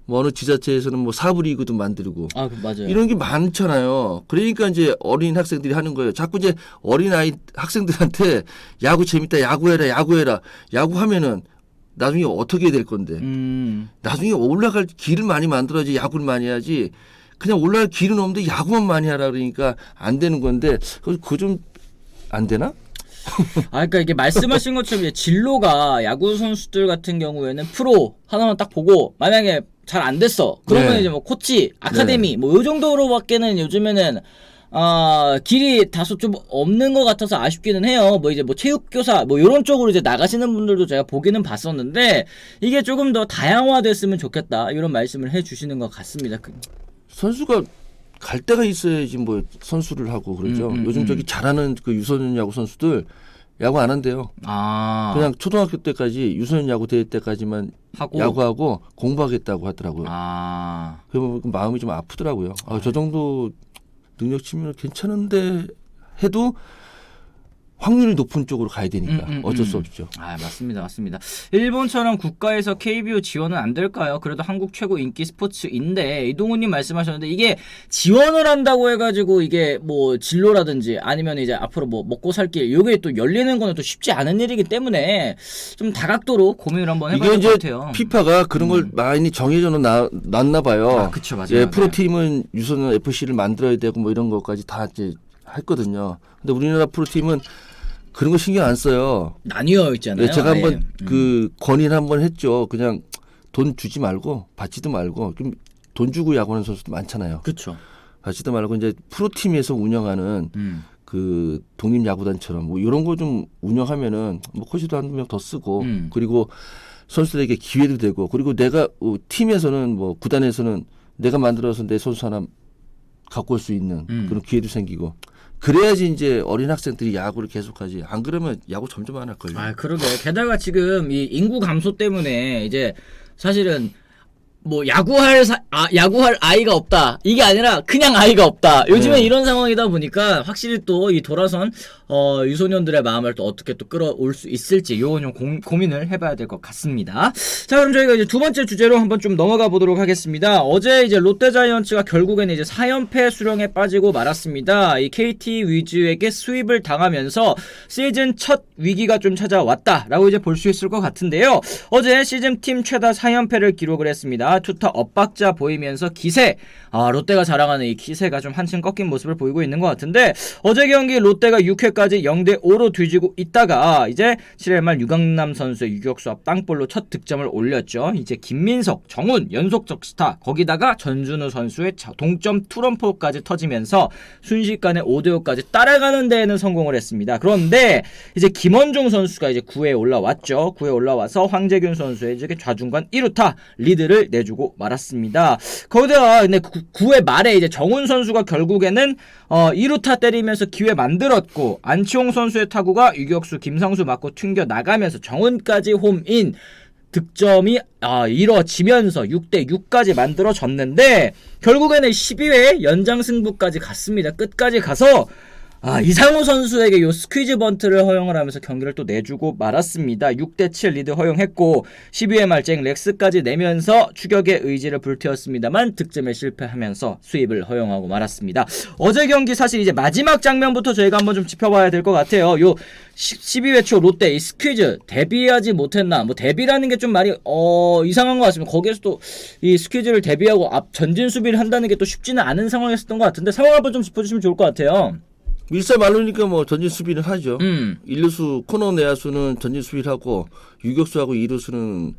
뭐 어느 지자체에서는 뭐 사부 리그도 만들고 맞아요. 이런 게 많잖아요. 그러니까 이제 어린 학생들이 하는 거예요. 자꾸 이제 어린 아이 학생들한테 야구 재밌다, 야구해라. 야구하면은 나중에 어떻게 될 건데? 나중에 올라갈 길을 많이 만들어야지 야구를 많이 해야지. 그냥 올라갈 길은 없는데 야구만 많이 하라 그러니까 안 되는 건데 그거 좀 안 되나? 그러니까 이게 말씀하신 것처럼 이제 진로가 야구 선수들 같은 경우에는 프로 하나만 딱 보고 만약에 잘 안 됐어. 그러면 네. 이제 뭐 코치, 아카데미 뭐 이 정도로밖에는 요즘에는 길이 다소 좀 없는 것 같아서 아쉽기는 해요. 뭐 이제 뭐 체육교사 뭐 이런 쪽으로 이제 나가시는 분들도 제가 보기는 봤었는데 이게 조금 더 다양화됐으면 좋겠다 이런 말씀을 해주시는 것 같습니다. 선수가 갈 데가 있어야지 뭐 선수를 하고 그러죠. 요즘 저기 잘하는 그 유소년 야구 선수들 야구 안 한대요. 그냥 초등학교 때까지 유소년 야구 대회 때까지만 하고 야구하고 공부하겠다고 하더라고요. 그러면 마음이 좀 아프더라고요. 저 정도 능력 치면 괜찮은데 해도 확률이 높은 쪽으로 가야 되니까 어쩔 수 없죠. 맞습니다. 일본처럼 국가에서 KBO 지원은 안 될까요? 그래도 한국 최고 인기 스포츠인데 이동훈님 말씀하셨는데 이게 지원을 한다고 해가지고 이게 뭐 진로라든지 아니면 이제 앞으로 뭐 먹고 살 길 요게 또 열리는 거는 또 쉽지 않은 일이기 때문에 좀 다각도로 고민을 한번 해봐야 될 것 같아요. 피파가 그런 걸 많이 정해져 놨나 봐요. 그쵸, 맞아요. 예, 프로팀은 유소년 FC를 만들어야 되고 뭐 이런 것까지 다 이제 했거든요. 근데 우리나라 프로팀은 그런 거 신경 안 써요. 나뉘어 있잖아요. 예, 제가 한번 그 건의를 한번 했죠. 그냥 돈 주지 말고 받지도 말고 좀 돈 주고 야구하는 선수도 많잖아요. 그렇죠. 받지도 말고 이제 프로팀에서 운영하는 그 독립 야구단처럼 뭐 이런 거 좀 운영하면은 뭐 코치도 한 명 더 쓰고 그리고 선수들에게 기회도 되고 그리고 내가 팀에서는 뭐 구단에서는 내가 만들어서 내 선수 하나 갖고 올 수 있는 그런 기회도 생기고. 그래야지 이제 어린 학생들이 야구를 계속하지. 안 그러면 야구 점점 안 할걸요. 그러게. 게다가 지금 이 인구 감소 때문에 이제 사실은 뭐 야구할 아이가 없다 이게 아니라 그냥 아이가 없다. 요즘에 이런 상황이다 보니까 확실히 또 이 돌아선 유소년들의 마음을 또 어떻게 또 끌어올 수 있을지 요건 좀 고민을 해봐야 될 것 같습니다. 자, 그럼 저희가 이제 두 번째 주제로 한번 좀 넘어가 보도록 하겠습니다. 어제 이제 롯데자이언츠가 결국에는 이제 4연패 수령에 빠지고 말았습니다. 이 KT 위즈에게 스윕을 당하면서 시즌 첫 위기가 좀 찾아왔다라고 이제 볼 수 있을 것 같은데요. 어제 시즌 팀 최다 4연패를 기록을 했습니다. 1타, 투타 엇박자 보이면서 기세, 롯데가 자랑하는 이 기세가 좀 한층 꺾인 모습을 보이고 있는 것 같은데, 어제 경기 롯데가 6회까지 0대5로 뒤지고 있다가 이제 7회 말 유강남 선수의 유격수 앞 땅볼로 첫 득점을 올렸죠. 이제 김민석, 정훈 연속 적시타, 거기다가 전준우 선수의 동점 투런포까지 터지면서 순식간에 5대5까지 따라가는 데에는 성공을 했습니다. 그런데 이제 김원종 선수가 이제 9회에 올라왔죠. 9회에 올라와서 황재균 선수의 이제 좌중간 1루타 리드를 내주고 말았습니다. 거기다가 근데 9회 말에 이제 정훈 선수가 결국에는 2루타 때리면서 기회 만들었고, 안치홍 선수의 타구가 유격수 김상수 맞고 튕겨 나가면서 정훈까지 홈인, 득점이 이뤄지면서 6대6까지 만들어졌는데, 결국에는 12회 연장 승부까지 갔습니다. 끝까지 가서 이상호 선수에게 요 스퀴즈 번트를 허용을 하면서 경기를 또 내주고 말았습니다. 6대7 리드 허용했고 12회 말쟁 렉스까지 내면서 추격의 의지를 불태웠습니다만 득점에 실패하면서 수입을 허용하고 말았습니다. 어제 경기 사실 이제 마지막 장면부터 저희가 한번 좀 짚어봐야 될 것 같아요. 요 12회 초 롯데 이 스퀴즈 대비하지 못했나, 뭐 대비라는 게 좀 말이 이상한 것 같습니다. 거기에서 또 이 스퀴즈를 대비하고 앞 전진 수비를 한다는 게 또 쉽지는 않은 상황이었던 것 같은데, 상황 한번 좀 짚어주시면 좋을 것 같아요. 일사 말로니까 뭐 전진 수비를 하죠. 1루수 코너 내야수는 전진 수비를 하고, 유격수하고 2루수는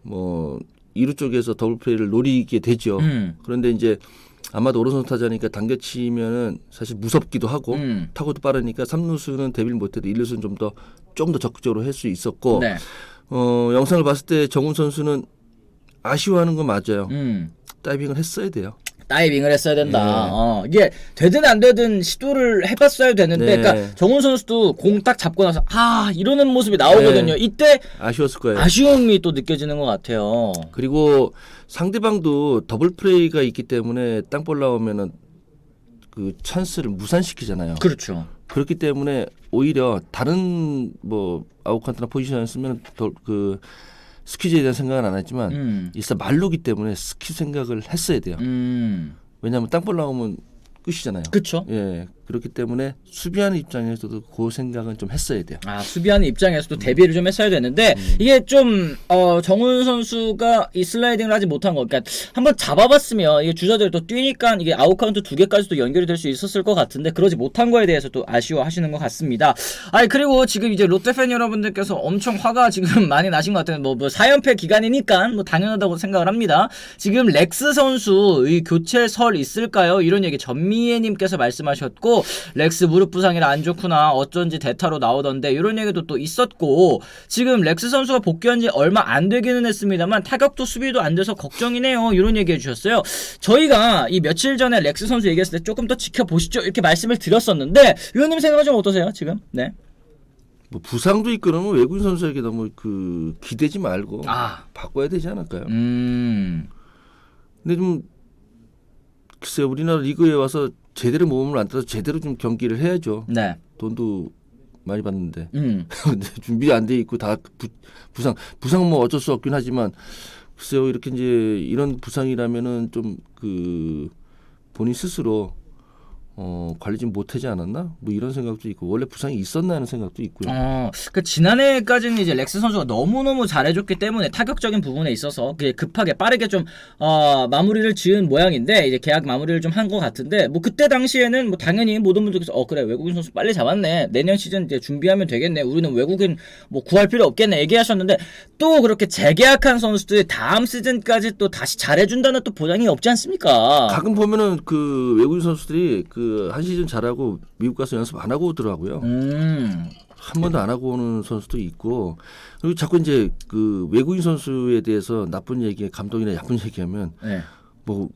뭐 2루 쪽에서 더블 플레이를 노리게 되죠. 그런데 이제 아마도 오른손 타자니까 당겨치면은 사실 무섭기도 하고 타구도 빠르니까 3루수는 대비를 못해도 1루수는 좀 더 적극적으로 할 수 있었고, 네. 영상을 봤을 때 정훈 선수는 아쉬워하는 건 맞아요. 다이빙을 했어야 돼요. 다이빙을 했어야 된다. 이게 되든 안 되든 시도를 해봤어야 되는데, 네. 그러니까 정훈 선수도 공 딱 잡고 나서 이러는 모습이 나오거든요. 네. 이때 아쉬웠을 거예요. 아쉬움이 또 느껴지는 것 같아요. 그리고 상대방도 더블 플레이가 있기 때문에 땅볼 나오면은 그 찬스를 무산시키잖아요. 그렇죠. 그렇기 때문에 오히려 다른 뭐 아웃카운트나 포지션이었으면 그 스퀴즈에 대한 생각은 안 했지만 일단 말로기 때문에 스퀴즈 생각을 했어야 돼요. 왜냐하면 땅볼 나오면 끝이잖아요. 그렇죠. 예, 그렇기 때문에 수비하는 입장에서도 그 생각은 좀 했어야 돼요. 수비하는 입장에서도 대비를 좀 했어야 되는데, 이게 좀 정훈 선수가 이 슬라이딩을 하지 못한 거, 그러니까 한번 잡아봤으면 이게 주자들이 또 뛰니까 이게 아웃카운트 2개까지도 연결이 될 수 있었을 것 같은데, 그러지 못한 거에 대해서 또 아쉬워하시는 것 같습니다. 그리고 지금 이제 롯데 팬 여러분들께서 엄청 화가 지금 많이 나신 것 같아요. 뭐 4연패 기간이니까 뭐 당연하다고 생각을 합니다. 지금 렉스 선수의 교체설 있을까요? 이런 얘기 전미애님께서 말씀하셨고, 렉스 무릎 부상이라 안 좋구나, 어쩐지 대타로 나오던데, 이런 얘기도 또 있었고, 지금 렉스 선수가 복귀한 지 얼마 안 되기는 했습니다만 타격도 수비도 안 돼서 걱정이네요, 이런 얘기 해주셨어요. 저희가 이 며칠 전에 렉스 선수 얘기했을 때 조금 더 지켜보시죠 이렇게 말씀을 드렸었는데, 위원님 생각은 좀 어떠세요 지금? 네. 뭐 부상도 있고 그러면 외국인 선수에게 너무 기대지 말고 바꿔야 되지 않을까요? 근데 좀 글쎄요, 우리나라 리그에 와서 제대로 몸을 안 따서 제대로 좀 경기를 해야죠. 네. 돈도 많이 받는데. 근데 준비 안 돼 있고 다 부상 뭐 어쩔 수 없긴 하지만, 글쎄요, 이렇게 이제 이런 부상이라면은 좀 본인 스스로 관리 좀 못하지 않았나? 뭐 이런 생각도 있고, 원래 부상이 있었나 하는 생각도 있고요. 그러니까 지난해까지는 이제 렉스 선수가 너무너무 잘해줬기 때문에 타격적인 부분에 있어서 급하게 빠르게 좀 마무리를 지은 모양인데, 이제 계약 마무리를 좀 한 것 같은데, 뭐 그때 당시에는 뭐 당연히 모든 분들께서 그래, 외국인 선수 빨리 잡았네, 내년 시즌 이제 준비하면 되겠네, 우리는 외국인 뭐 구할 필요 없겠네 얘기하셨는데, 또 그렇게 재계약한 선수들이 다음 시즌까지 또 다시 잘해준다는 또 보장이 없지 않습니까? 가끔 보면은 외국인 선수들이 한 시즌 잘하고 미국 가서 연습 안 하고 오더라고요. 한 번도 안 하고 오는 선수도 있고, 그리고 자꾸 이제 외국인 선수에 대해서 나쁜 얘기, 감독이나 나쁜 얘기하면 뭐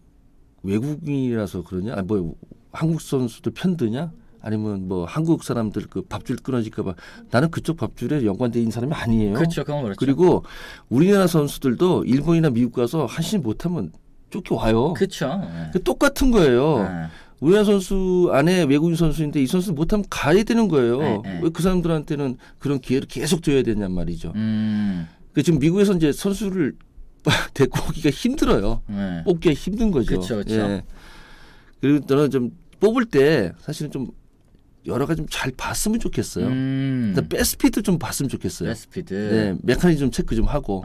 외국인이라서 그러냐, 뭐 한국 선수들 편드냐, 아니면 뭐 한국 사람들 밥줄 끊어질까봐. 나는 그쪽 밥줄에 연관돼 있는 사람이 아니에요. 그렇죠, 그건 그렇죠. 그리고 우리나라 선수들도 일본이나 미국 가서 한 시즌 못하면 쫓겨와요. 그렇죠. 똑같은 거예요. 우리나라 선수 안에 외국인 선수인데 이 선수 못하면 가야 되는 거예요. 왜 그 사람들한테는 그런 기회를 계속 줘야 되냔 말이죠. 지금 미국에서 이제 선수를 데리고 오기가 힘들어요. 뽑기가 힘든 거죠. 그렇죠, 그렇죠. 예. 그리고 저는 좀 뽑을 때 사실은 좀 여러 가지 좀 잘 봤으면 좋겠어요. 일단 베스피드 좀 봤으면 좋겠어요. 베스피드. 네, 메커니즘 체크 좀 하고.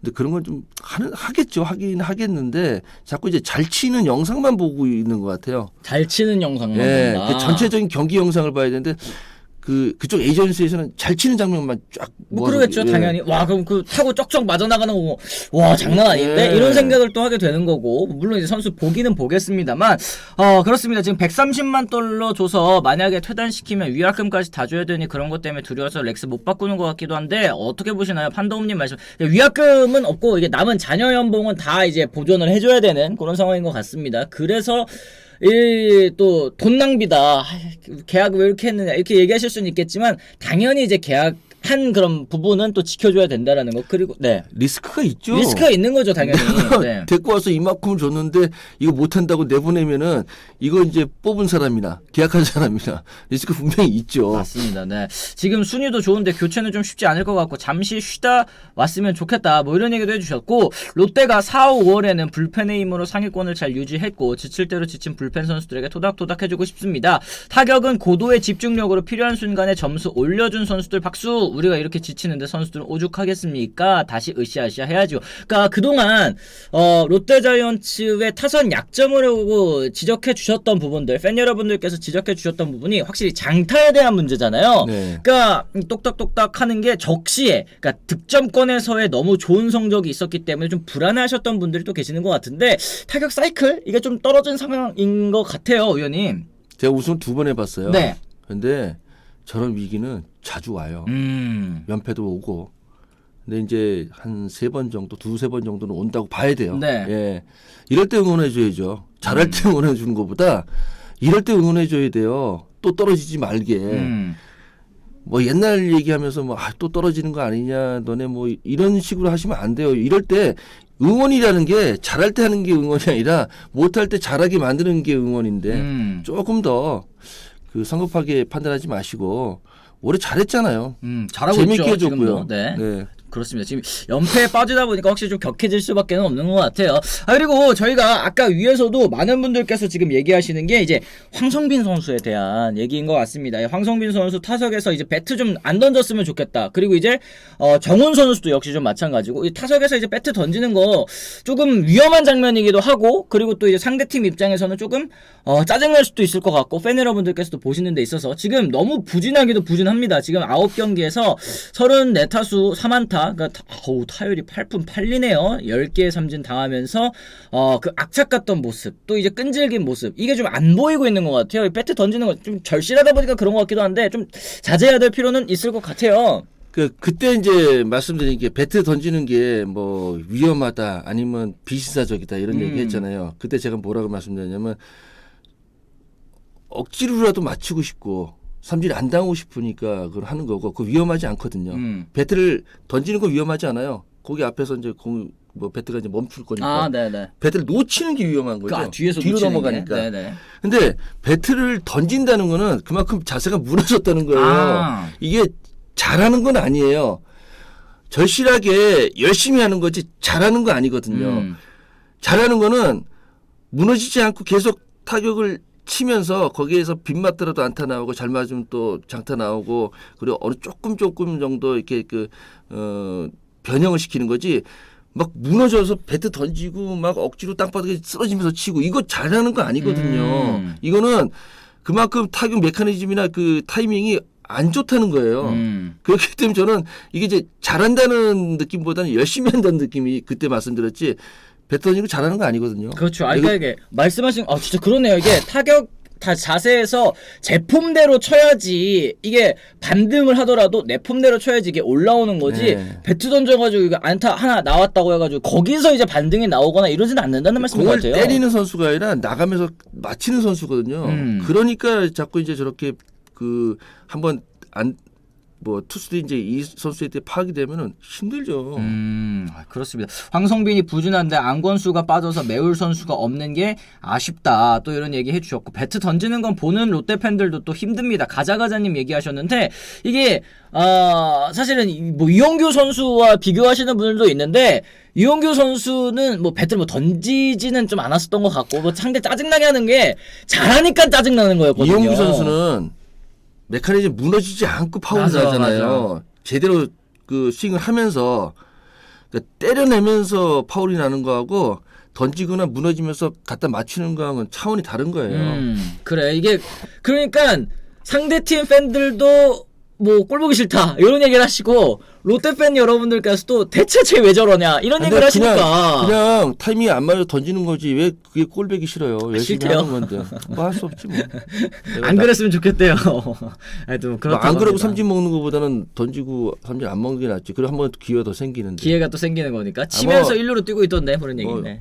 근데 그런 건 좀 하겠죠. 하긴 하겠는데 자꾸 이제 잘 치는 영상만 보고 있는 것 같아요. 잘 치는 영상만 예, 본다. 그 전체적인 경기 영상을 봐야 되는데 그쪽 에이전시에서는 잘 치는 장면만 쫙 뭐 모아서, 그러겠죠, 예. 당연히. 와, 그럼 그 타고 쩍쩍 맞아 나가는 거, 와, 장난 아닌데? 예. 이런 생각을 또 하게 되는 거고, 물론 이제 선수 보기는 보겠습니다만, 그렇습니다. 지금 130만 달러 줘서 만약에 퇴단시키면 위약금까지 다 줘야 되니 그런 것 때문에 두려워서 렉스 못 바꾸는 것 같기도 한데, 어떻게 보시나요? 판도움님 말씀. 위약금은 없고, 이게 남은 자녀 연봉은 다 이제 보존을 해줘야 되는 그런 상황인 것 같습니다. 그래서, 또 돈 낭비다. 계약을 왜 이렇게 했느냐 이렇게 얘기하실 수는 있겠지만 당연히 이제 계약한 그런 부분은 또 지켜줘야 된다라는 거. 그리고 네, 리스크가 있죠. 리스크가 있는 거죠 당연히. 네. 데리고 와서 이만큼 줬는데 이거 못한다고 내보내면은 이거 이제 뽑은 사람이나 계약한 사람이나 리스크 분명히 있죠. 맞습니다. 네. 지금 순위도 좋은데 교체는 좀 쉽지 않을 것 같고 잠시 쉬다 왔으면 좋겠다. 뭐 이런 얘기도 해주셨고 롯데가 4, 5월에는 불펜의 힘으로 상위권을 잘 유지했고 지칠 대로 지친 불펜 선수들에게 토닥토닥 해주고 싶습니다. 타격은 고도의 집중력으로 필요한 순간에 점수 올려준 선수들 박수. 우리가 이렇게 지치는데 선수들은 오죽하겠습니까? 다시 으쌰으쌰 해야죠. 그러니까 그동안 롯데자이언츠의 타선 약점으로 지적해 주셨던 부분들, 팬 여러분들께서 지적해 주셨던 부분이 확실히 장타에 대한 문제잖아요. 네. 그러니까 똑딱똑딱 하는 게 적시에, 그러니까 득점권에서의 너무 좋은 성적이 있었기 때문에 좀 불안해하셨던 분들이 또 계시는 것 같은데 타격 사이클 이게 좀 떨어진 상황인 것 같아요, 의원님. 제가 우승 2번 해봤어요. 네. 근데 저런 위기는 자주 와요. 연패도 오고. 근데 이제 한 3번 정도, 2-3번 정도는 온다고 봐야 돼요. 네. 예. 이럴 때 응원해줘야죠. 잘할 때 응원해주는 것보다 이럴 때 응원해줘야 돼요. 또 떨어지지 말게. 뭐 옛날 얘기하면서 뭐 또 떨어지는 거 아니냐, 너네 뭐 이런 식으로 하시면 안 돼요. 이럴 때 응원이라는 게 잘할 때 하는 게 응원이 아니라 못할 때 잘하게 만드는 게 응원인데 조금 더 그 성급하게 판단하지 마시고 올해 잘했잖아요. 잘하고 재밌게 있죠, 해줬고요. 지금도. 네. 네. 그렇습니다. 지금 연패에 빠지다 보니까 확실히 좀 격해질 수밖에 없는 것 같아요. 그리고 저희가 아까 위에서도 많은 분들께서 지금 얘기하시는 게 이제 황성빈 선수에 대한 얘기인 것 같습니다. 황성빈 선수 타석에서 이제 배트 좀 안 던졌으면 좋겠다. 그리고 이제 정훈 선수도 역시 좀 마찬가지고 이 타석에서 이제 배트 던지는 거 조금 위험한 장면이기도 하고 그리고 또 이제 상대팀 입장에서는 조금 짜증날 수도 있을 것 같고 팬 여러분들께서도 보시는 데 있어서 지금 너무 부진하기도 부진합니다. 지금 9경기에서 34타수 3안타 그러니까 타율이 8푼 8리네요. 10개의 삼진 당하면서 그 악착 같던 모습 또 이제 끈질긴 모습 이게 좀 안 보이고 있는 것 같아요. 배트 던지는 거 좀 절실하다 보니까 그런 것 같기도 한데 좀 자제해야 될 필요는 있을 것 같아요. 그때 이제 말씀드린 게 배트 던지는 게 뭐 위험하다 아니면 비시사적이다 이런 얘기 했잖아요. 그때 제가 뭐라고 말씀드렸냐면 억지로라도 맞추고 싶고 삼진 안 당하고 싶으니까 그걸 하는 거고 그거 위험하지 않거든요. 배트를 던지는 거 위험하지 않아요. 거기 앞에서 이제 배트가 이제 멈출 거니까. 네네. 배트를 놓치는 게 위험한 거죠. 뒤에서 뒤로 놓치는 넘어가니까. 게. 네네. 근데 배트를 던진다는 거는 그만큼 자세가 무너졌다는 거예요. 이게 잘하는 건 아니에요. 절실하게 열심히 하는 거지 잘하는 거 아니거든요. 잘하는 거는 무너지지 않고 계속 타격을 치면서 거기에서 빗맞더라도 안타 나오고 잘 맞으면 또 장타 나오고 그리고 어느 조금 정도 이렇게 변형을 시키는 거지 막 무너져서 배트 던지고 막 억지로 땅바닥에 쓰러지면서 치고 이거 잘하는 거 아니거든요. 이거는 그만큼 타격 메커니즘이나 그 타이밍이 안 좋다는 거예요. 그렇기 때문에 저는 이게 이제 잘한다는 느낌보다는 열심히 한다는 느낌이 그때 말씀드렸지 배트 던지고 잘하는 거 아니거든요. 그렇죠. 그러니까 이게 말씀하신 진짜 그러네요. 이게 타격 다 자세에서 제 폼대로 쳐야지 이게 반등을 하더라도 내 폼대로 쳐야지 이게 올라오는 거지. 네. 배트 던져가지고 이거 안타 하나 나왔다고 해가지고 거기서 이제 반등이 나오거나 이러지는 않는다는 말씀인 것 공을 같아요. 때리는 선수가 아니라 나가면서 맞히는 선수거든요. 그러니까 자꾸 이제 저렇게 한번 투수들이 이제 이 선수에 대해 파악이 되면은 힘들죠. 그렇습니다. 황성빈이 부진한데 안권수가 빠져서 메울 선수가 없는 게 아쉽다. 또 이런 얘기 해주셨고 배트 던지는 건 보는 롯데 팬들도 또 힘듭니다. 가자가자님 얘기하셨는데 이게 사실은 뭐 이용규 선수와 비교하시는 분들도 있는데 이용규 선수는 뭐 배트를 던지지는 좀 않았었던 것 같고 뭐 상대 짜증나게 하는 게 잘하니까 짜증나는 거였거든요. 이용규 선수는 메커니즘 무너지지 않고 파울을 하잖아요. 제대로 스윙을 하면서 그러니까 때려내면서 파울이 나는 거하고 던지거나 무너지면서 갖다 맞추는 거하고는 차원이 다른 거예요. 그래 이게 그러니까 상대팀 팬들도 뭐 꼴 보기 싫다 이런 얘기를 하시고 롯데 팬 여러분들께서도 대체 왜 저러냐 이런 얘기를 하시니까 그냥 타이밍이 안 맞아 던지는 거지 왜 그게 꼴배기 싫어요. 열심히 싫대요? 하는 건데 뭐 할 수 없지 뭐. 안 그랬으면 좋겠대요. 하여튼 그렇다고 안 그러고 합니다. 삼진 먹는 것보다는 던지고 삼진 안 먹는 게 낫지. 그리고 한번 기회가 더 생기는데. 기회가 또 생기는 거니까 치면서 일루로 뛰고 있던데 그런 뭐 얘기네.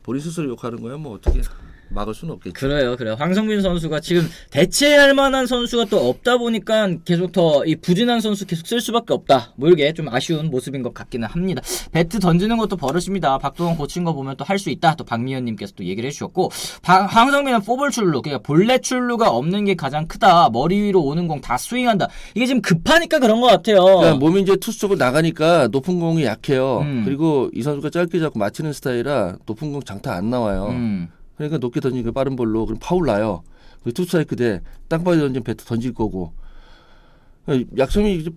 본인 스스로 욕하는 거야 뭐 어떻게 막을 수는 없겠지. 그래요. 황성민 선수가 지금 대체할 만한 선수가 또 없다 보니까 계속 더 이 부진한 선수 계속 쓸 수밖에 없다. 뭐 이게 좀 아쉬운 모습인 것 같기는 합니다. 배트 던지는 것도 버릇입니다. 박동원 고친 거 보면 또 할 수 있다. 또 박미연님께서 또 얘기를 해주셨고 황성민은 포볼 출루, 그러니까 본래 출루가 없는 게 가장 크다. 머리 위로 오는 공 다 스윙한다. 이게 지금 급하니까 그런 것 같아요. 그러니까 몸이 이제 투수 쪽으로 나가니까 높은 공이 약해요. 그리고 이 선수가 짧게 잡고 맞히는 스타일이라 높은 공 장타 안 나와요. 그러니까 높게 던지니까 빠른 볼로 그럼 파울 나요. 투 스트라이크 돼 땅바닥에 던지면 배트 던질 거고 약점이 이제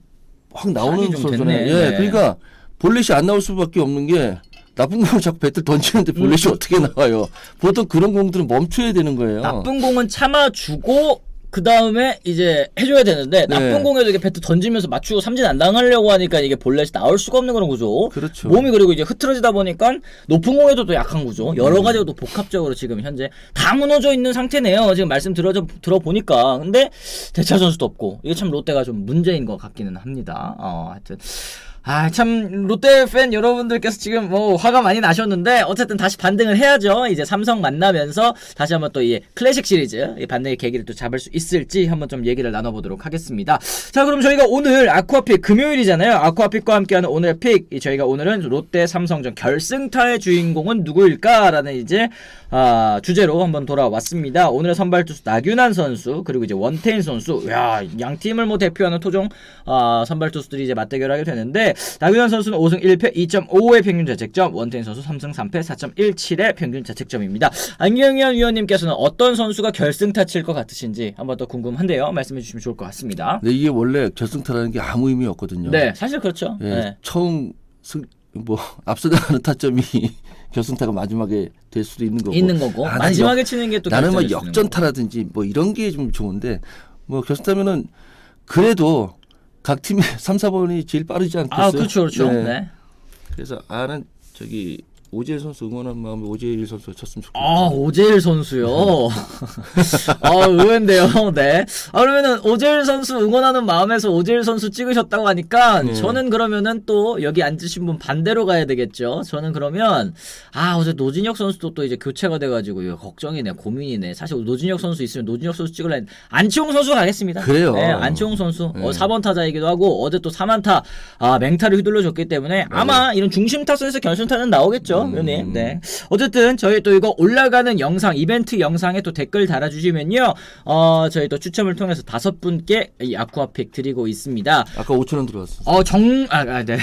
확 나오는 선수네. 예, 그러니까 볼넷이 안 나올 수밖에 없는 게 나쁜 공을 자꾸 배트 던지는데 볼넷이 어떻게 나와요? 보통 그런 공들은 멈춰야 되는 거예요. 나쁜 공은 참아주고 그 다음에 이제 해줘야 되는데 나쁜 공에도 이게 배트 던지면서 맞추고 삼진 안 당하려고 하니까 이게 볼넷이 나올 수가 없는 그런 구조. 그렇죠. 몸이 그리고 이제 흐트러지다 보니까 높은 공에도 또 약한 구조. 여러 가지로 또 복합적으로 지금 현재 다 무너져 있는 상태네요. 지금 말씀 들어보니까. 근데 대차 선수도 없고 이게 참 롯데가 좀 문제인 것 같기는 합니다. 하여튼. 참 롯데 팬 여러분들께서 지금 뭐 화가 많이 나셨는데 어쨌든 다시 반등을 해야죠. 이제 삼성 만나면서 다시 한번 또 이 클래식 시리즈 이 반등의 계기를 또 잡을 수 있을지 한번 좀 얘기를 나눠보도록 하겠습니다. 자, 그럼 저희가 오늘 아쿠아픽 금요일이잖아요. 아쿠아픽과 함께하는 오늘의 픽, 저희가 오늘은 롯데 삼성전 결승타의 주인공은 누구일까라는 이제 주제로 한번 돌아왔습니다. 오늘의 선발 투수 나균환 선수 그리고 이제 원태인 선수, 양 팀을 뭐 대표하는 토종 선발 투수들이 이제 맞대결하게 되는데. 나균환 선수는 5승 1패 2.55의 평균 자책점, 원태인 선수 3승 3패 4.17의 평균 자책점입니다. 안경현 위원님께서는 어떤 선수가 결승타 칠 것 같으신지 한번 더 궁금한데요. 말씀해 주시면 좋을 것 같습니다. 네, 이게 원래 결승타라는 게 아무 의미 없거든요. 네, 사실 그렇죠. 예, 네. 처음 앞서 나가는 타점이 결승타가 마지막에 될 수도 있는 거고. 마지막에 치는 게 또 나는 뭐 역전타라든지 뭐 이런 게 좀 좋은데 뭐 결승타면은 그래도 각 팀의 3, 4번이 제일 빠르지 않겠어요? 그렇죠. 네. 네. 그래서 난 오재일 선수 응원한 마음에 오재일 선수가 쳤으면 좋겠어요. 오재일 선수요. 의외인데요. 네. 그러면은 오재일 선수 응원하는 마음에서 오재일 선수 찍으셨다고 하니까 저는 그러면은 또 여기 앉으신 분 반대로 가야 되겠죠. 저는 그러면 어제 노진혁 선수도 또 이제 교체가 돼가지고 이거 걱정이네, 고민이네. 사실 노진혁 선수 있으면 노진혁 선수 찍으려 했는데 안치홍 선수 가겠습니다. 그래요. 네, 안치홍 선수 4번 타자이기도 하고 어제 또 3안타 맹타를 휘둘러줬기 때문에 아마 이런 중심 타선에서 결승타는 나오겠죠. 위원님. 네. 어쨌든 저희 또 이거 올라가는 영상 이벤트 영상에 또 댓글 달아주시면요 저희 또 추첨을 통해서 5분께 이 아쿠아픽 드리고 있습니다. 아까 5,000원 들어왔어. 네.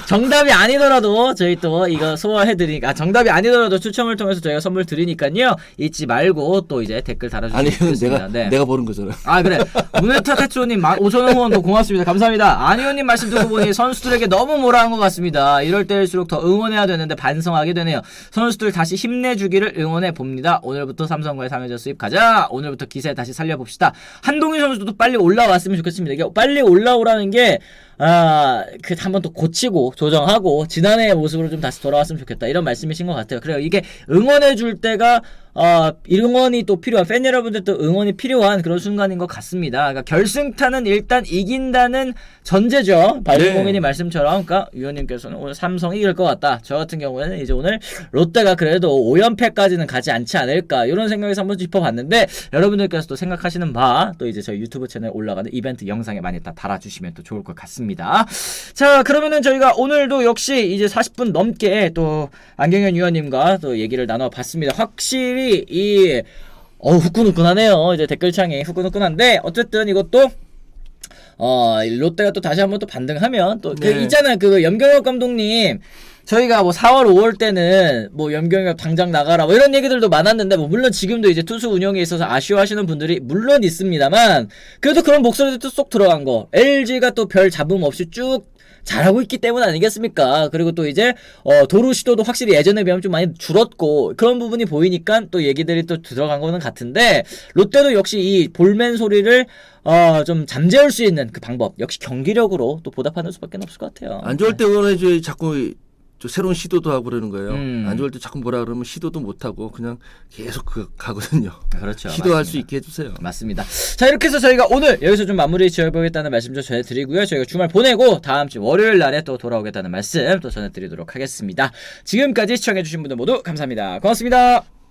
정답이 아니더라도 저희 또 이거 소화해드리니까 정답이 아니더라도 추첨을 통해서 저희가 선물 드리니까요 잊지 말고 또 이제 댓글 달아주시면 좋겠습니다. 내가 버는 거잖아. 그래. 문해타 태초님 5,000원 후원도 고맙습니다. 감사합니다. 안 의원님 말씀 듣고 보니 선수들에게 너무 뭐라 한 것 같습니다. 이럴 때일수록 더 응원해야 되는데 반성하게 되네요. 선수들 다시 힘내주기를 응원해 봅니다. 오늘부터 삼성과의 3회전 수입 가자. 오늘부터 기세 다시 살려봅시다. 한동희 선수도 빨리 올라왔으면 좋겠습니다. 이게 빨리 올라오라는 게 한번 또 고치고 조정하고 지난해의 모습으로 좀 다시 돌아왔으면 좋겠다 이런 말씀이신 것 같아요. 그래요. 이게 응원해 줄 때가 응원이 또 필요한 팬 여러분들도 응원이 필요한 그런 순간인 것 같습니다. 그러니까 결승타는 일단 이긴다는 전제죠. 발신공인이 말씀처럼. 그러니까 위원님께서는 오늘 삼성이 이길 것 같다. 저 같은 경우에는 이제 오늘 롯데가 그래도 5연패까지는 가지 않지 않을까 이런 생각에서 한번 짚어봤는데 여러분들께서 또 생각하시는 바 또 이제 저희 유튜브 채널에 올라가는 이벤트 영상에 많이 다 달아주시면 또 좋을 것 같습니다. 자, 그러면은 저희가 오늘도 역시 이제 40분 넘게 또 안경현 위원님과 또 얘기를 나눠봤습니다. 확실히 후끈후끈하네요. 이제 댓글창이 후끈후끈한데 어쨌든 이것도 롯데가 또 다시 한번 또 반등하면 또 있잖아요. 그 염경엽 감독님 저희가 뭐 4월 5월 때는 뭐 염경엽 당장 나가라 뭐 이런 얘기들도 많았는데 뭐 물론 지금도 이제 투수 운영에 있어서 아쉬워하시는 분들이 물론 있습니다만 그래도 그런 목소리도 쏙 들어간 거 LG가 또 별 잡음 없이 쭉 잘하고 있기 때문 아니겠습니까? 그리고 또 이제 도루 시도도 확실히 예전에 비하면 좀 많이 줄었고 그런 부분이 보이니까 또 얘기들이 또 들어간 거는 같은데 롯데도 역시 이 볼멘 소리를 좀 잠재울 수 있는 그 방법 역시 경기력으로 또 보답하는 수밖에 없을 것 같아요. 안 좋을 때 응원해줘야 자꾸 저 새로운 시도도 하고 그러는 거예요. 음. 안 좋을 때 자꾸 뭐라 그러면 시도도 못 하고 그냥 계속 가거든요. 그렇죠. 시도할 맞습니다. 수 있게 해주세요. 맞습니다. 자, 이렇게 해서 저희가 오늘 여기서 좀 마무리 지어보겠다는 말씀 좀 전해드리고요. 저희가 주말 보내고 다음 주 월요일 날에 또 돌아오겠다는 말씀 또 전해드리도록 하겠습니다. 지금까지 시청해주신 분들 모두 감사합니다. 고맙습니다.